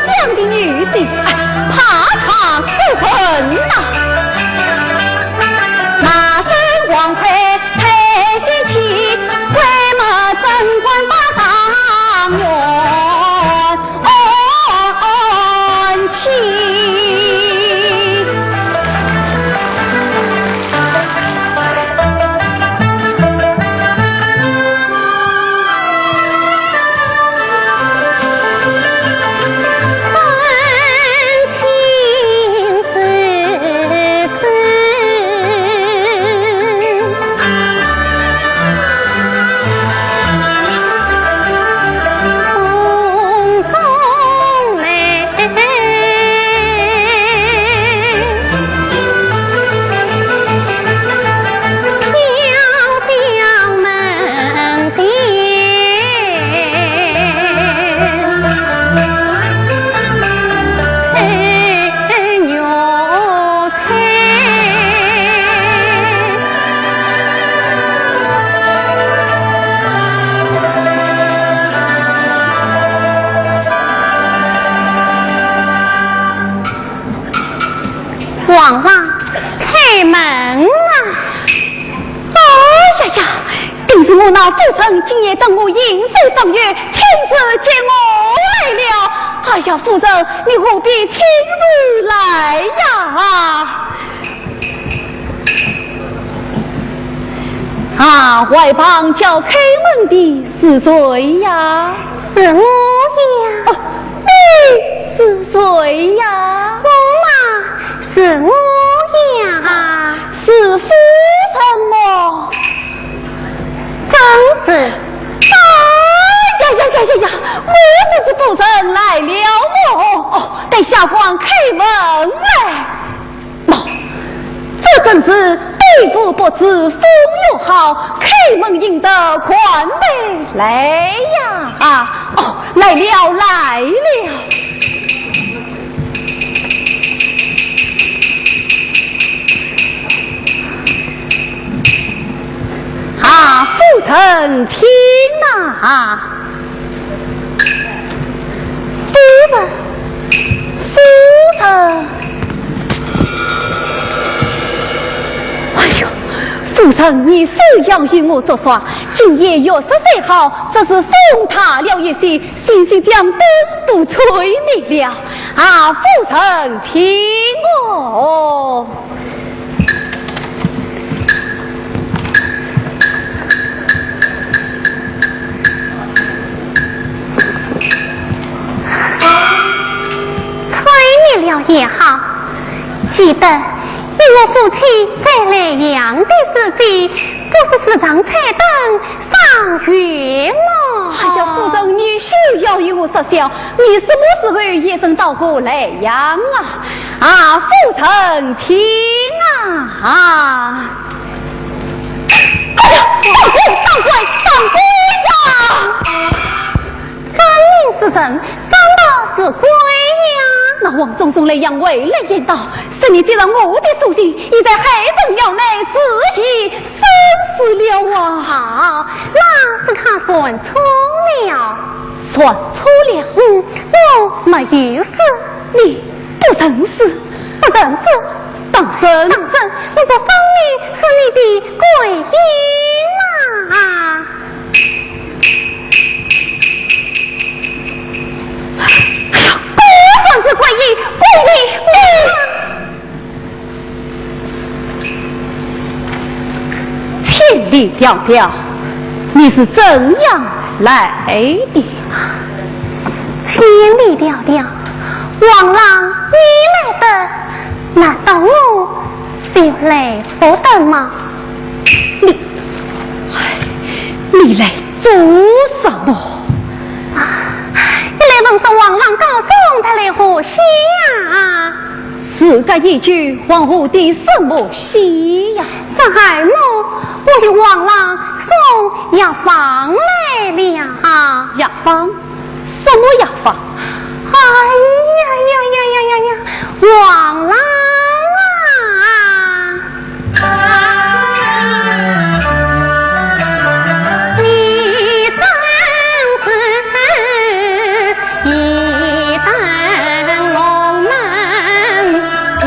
相的女婿，怕他不成呐！那是王魁太贤妻，为么贞观把上元妻？王王，开门啊！呀呀，定是我那父神今夜等我迎走上月，亲自接我来了。哎呀，父神，你何必亲自来呀？外旁叫开门的是谁呀？是我呀。你是谁呀？我嘛，是我呀。是夫人么？真是。呀！我这是夫人来了待下官开门来。这真是对夫不知风又好，开门迎得宽备来呀！来了。夫人听夫人，哎呦，夫人，你是要与我作耍？今夜月色最好，这是风塌了一些，星星将灯都吹灭了。夫人，听我。了也好，记得与我父亲在莱阳的时节，不是时常彩灯赏月吗？哎呀，夫人，你休要与我说笑，你什么时候也曾到过莱阳夫人听哎呀，当归呀！刚明是人，真的是鬼呀！那王总送来杨为来言道，是你接到我的书信，已在海神庙内死刑生死了好，那是他算错了。算错了？我没有事。你不认识？不认识？当真？我不分明是你的鬼婴千里迢迢，你是怎样来的？千里迢迢，王郎你来的，难道我就来不得吗？你来做什么？你来问说王郎告状，他来何喜啊？是个一句皇后的什么喜呀？这耳目，我的王郎送药方来了。药方？什么药方？哎呀，王郎啊，你真是一灯笼门也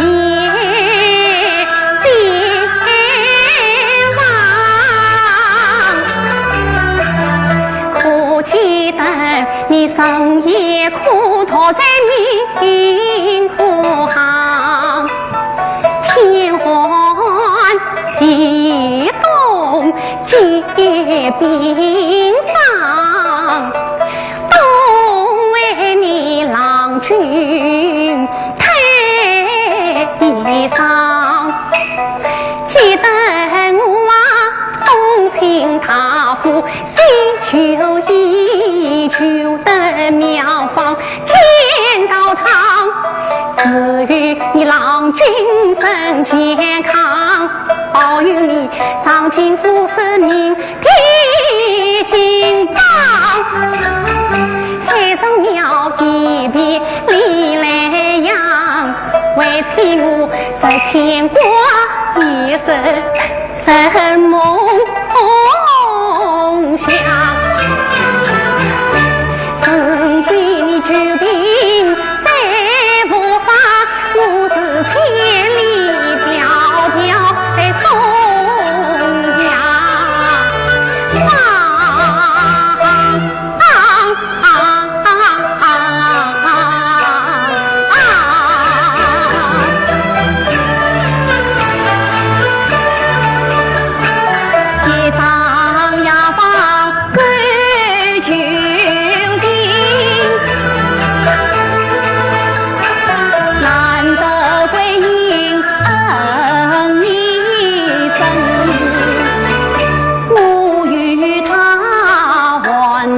兴旺，可记得你深夜苦讨在民苦行，天寒地冻结冰霜，都为你郎君推衣裳。记得我啊，东请他府西求医，求得妙方见到堂，赐予你郎君身健康，保佑你上京赴使命提金榜，海上鸟一别离来阳，为妻我实牵挂一生梦想，身为你救兵再无法，我是千里迢迢来送呀。一张牙房归求情，难得归隐恩一生，我与他患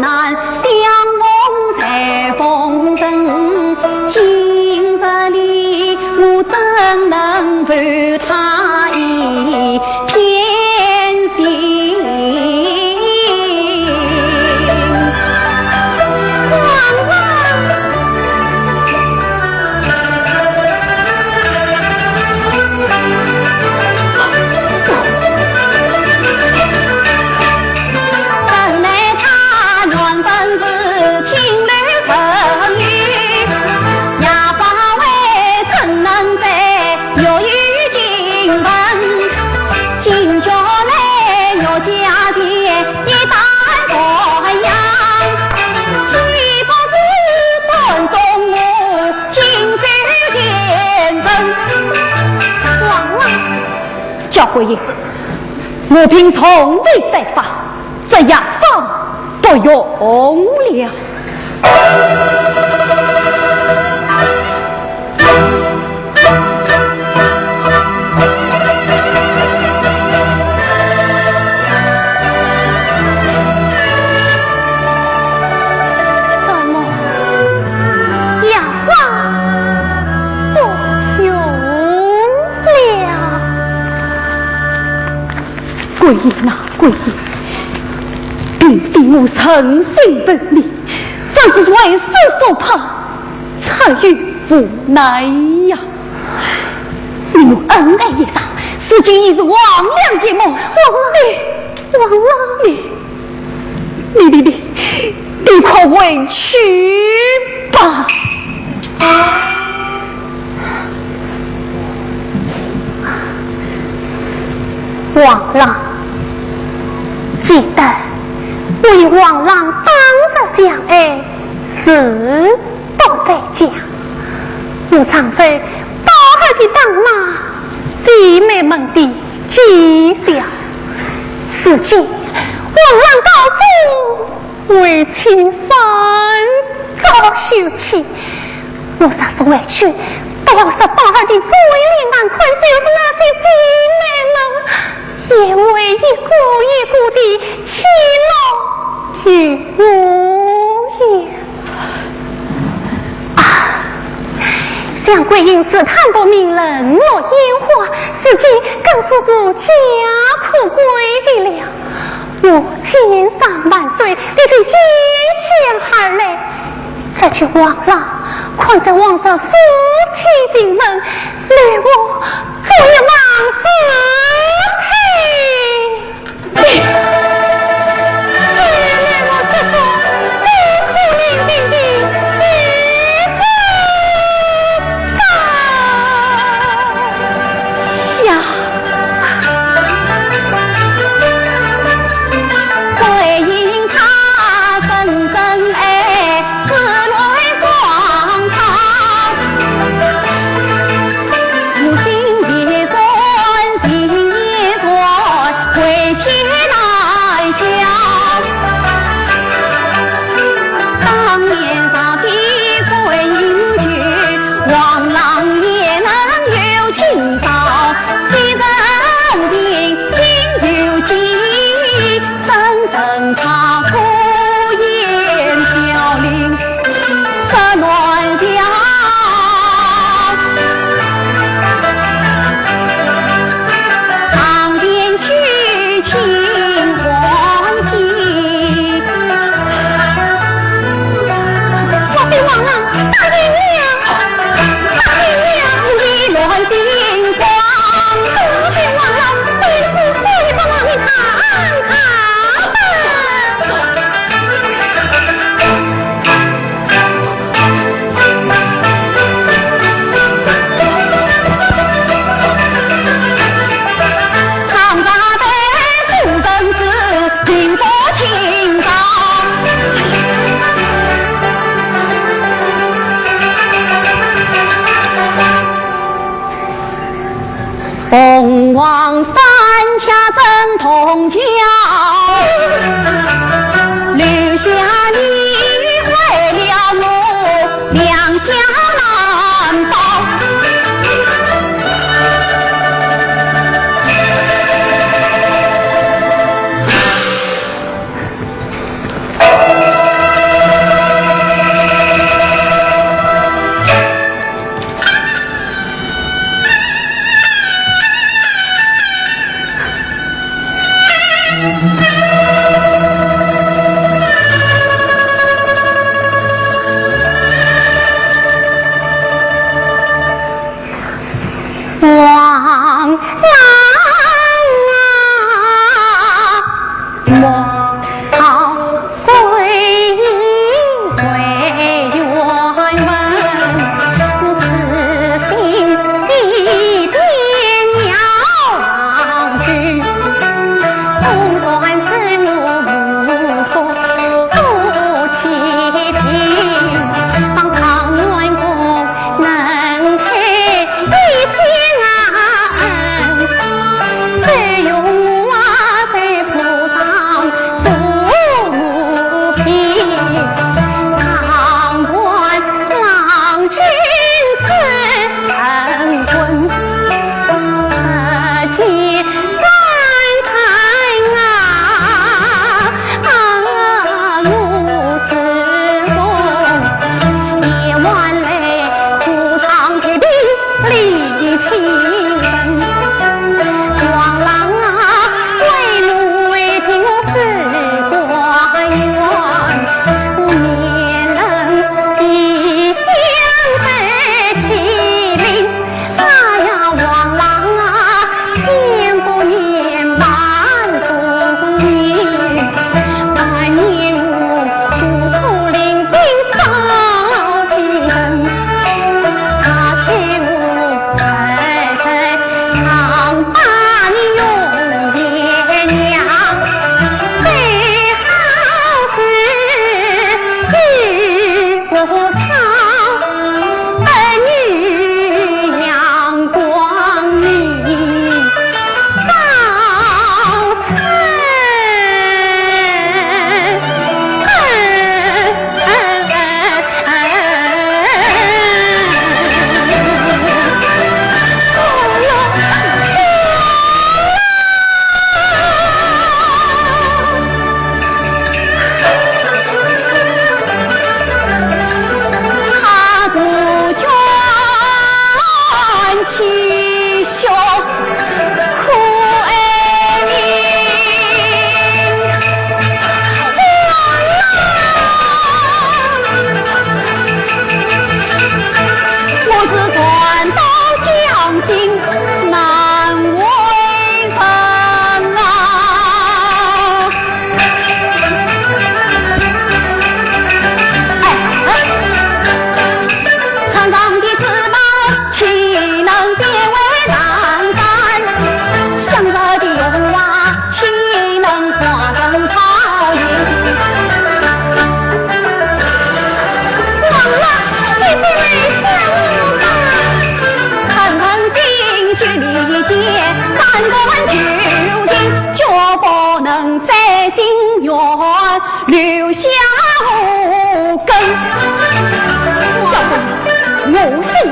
难相逢才风尘，今日里我怎能负他一片心？王郎，怎奈他原本是情侣神女，哑巴为怎能在有意经文？今朝来我家前一担赡养，岂不是断送我今生前程？王郎，焦桂英，我凭从未在法，这药方不用了。怎么药方不用了？桂英啊，桂英，并非我诚心不你，正是为师所怕，才遇无奈呀。你我恩爱一场，如今已是亡娘一梦。王郎，你快回去吧。王郎，记得我与王郎当日相爱，时不在家。我常受大海的当妈，姐妹们的讥笑，此经王郎告诉为侵犯遭休妻，我啥是委屈，都要是大儿的最令难困，就是那些姐妹们，也为一股一股的欺闹与无言啊！像桂英是看不明人落烟花，事情更是不家仆归的了。我千3万岁，你是见贤而来，这却忘了看着王上夫妻情分，累我做一忙事情。累我这个孤苦伶仃的凤凰三恰真同桥，留下你为了我两相难保。王郎啊，莫归原文，我此心一定要忘去。总算是我无所诉其庭，望常员公能开一心啊。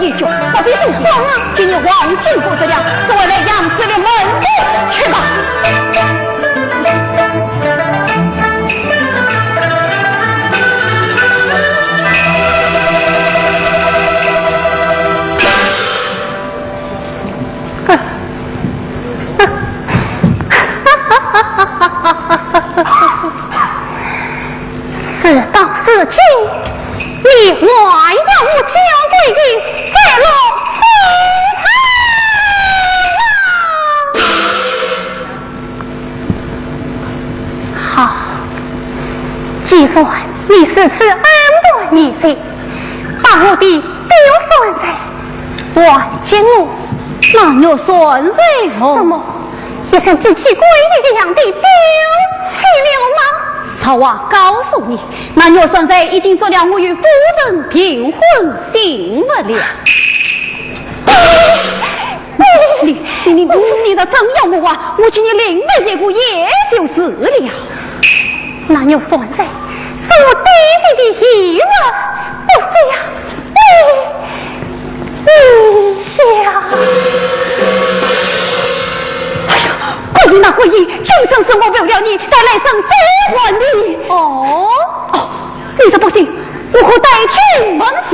已久，不必动慌啊！今日王进不得了，所谓的杨氏的门路去吧。事到如今，你还要我交贵人再落风尘啊！好，既算你是此安断你心，把我的丢孙子还给我，哪有孙子哦？怎么也像丢弃闺女一样的丢弃了吗？曹娃告诉你，那牛孙子已经做了我与夫人订婚信物了。你这真要我啊！我请你临门一顾也就是了。那牛孙子是我弟弟的遗物，不是呀？你呀！哎呀，贵人那贵人，今生是我为了你，待来生再还你。哦，你这不行，我可代天问事。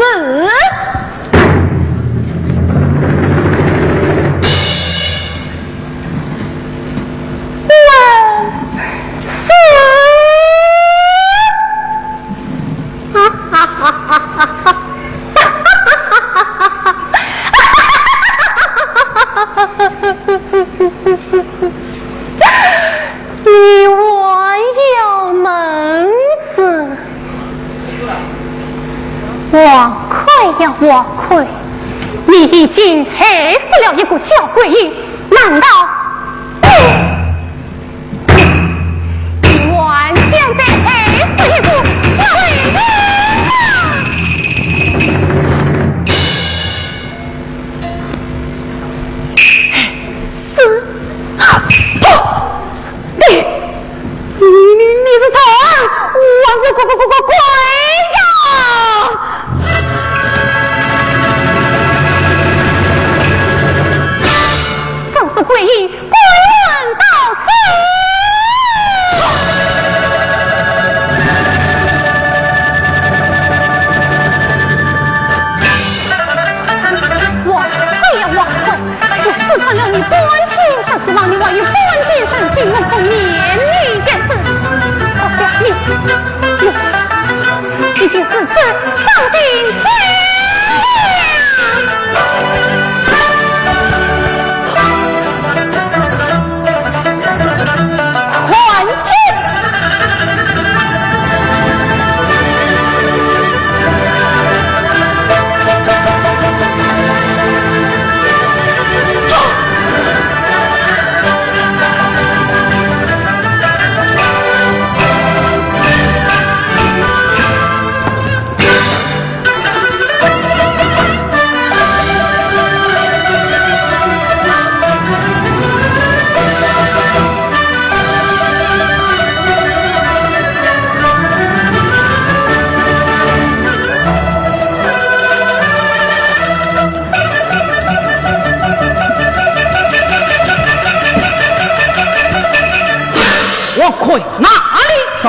你还要门子？王魁呀王魁，你已经害死了一个娇贵人，难道你还想再害死一个娇贵人吗？你是谁啊？我是鬼呀！正是鬼影，鬼人到此。王魁呀王魁，我试探了你半天，才是让你为半天生心，我不念你的事。已经4次上进天还去！王魁哪里走？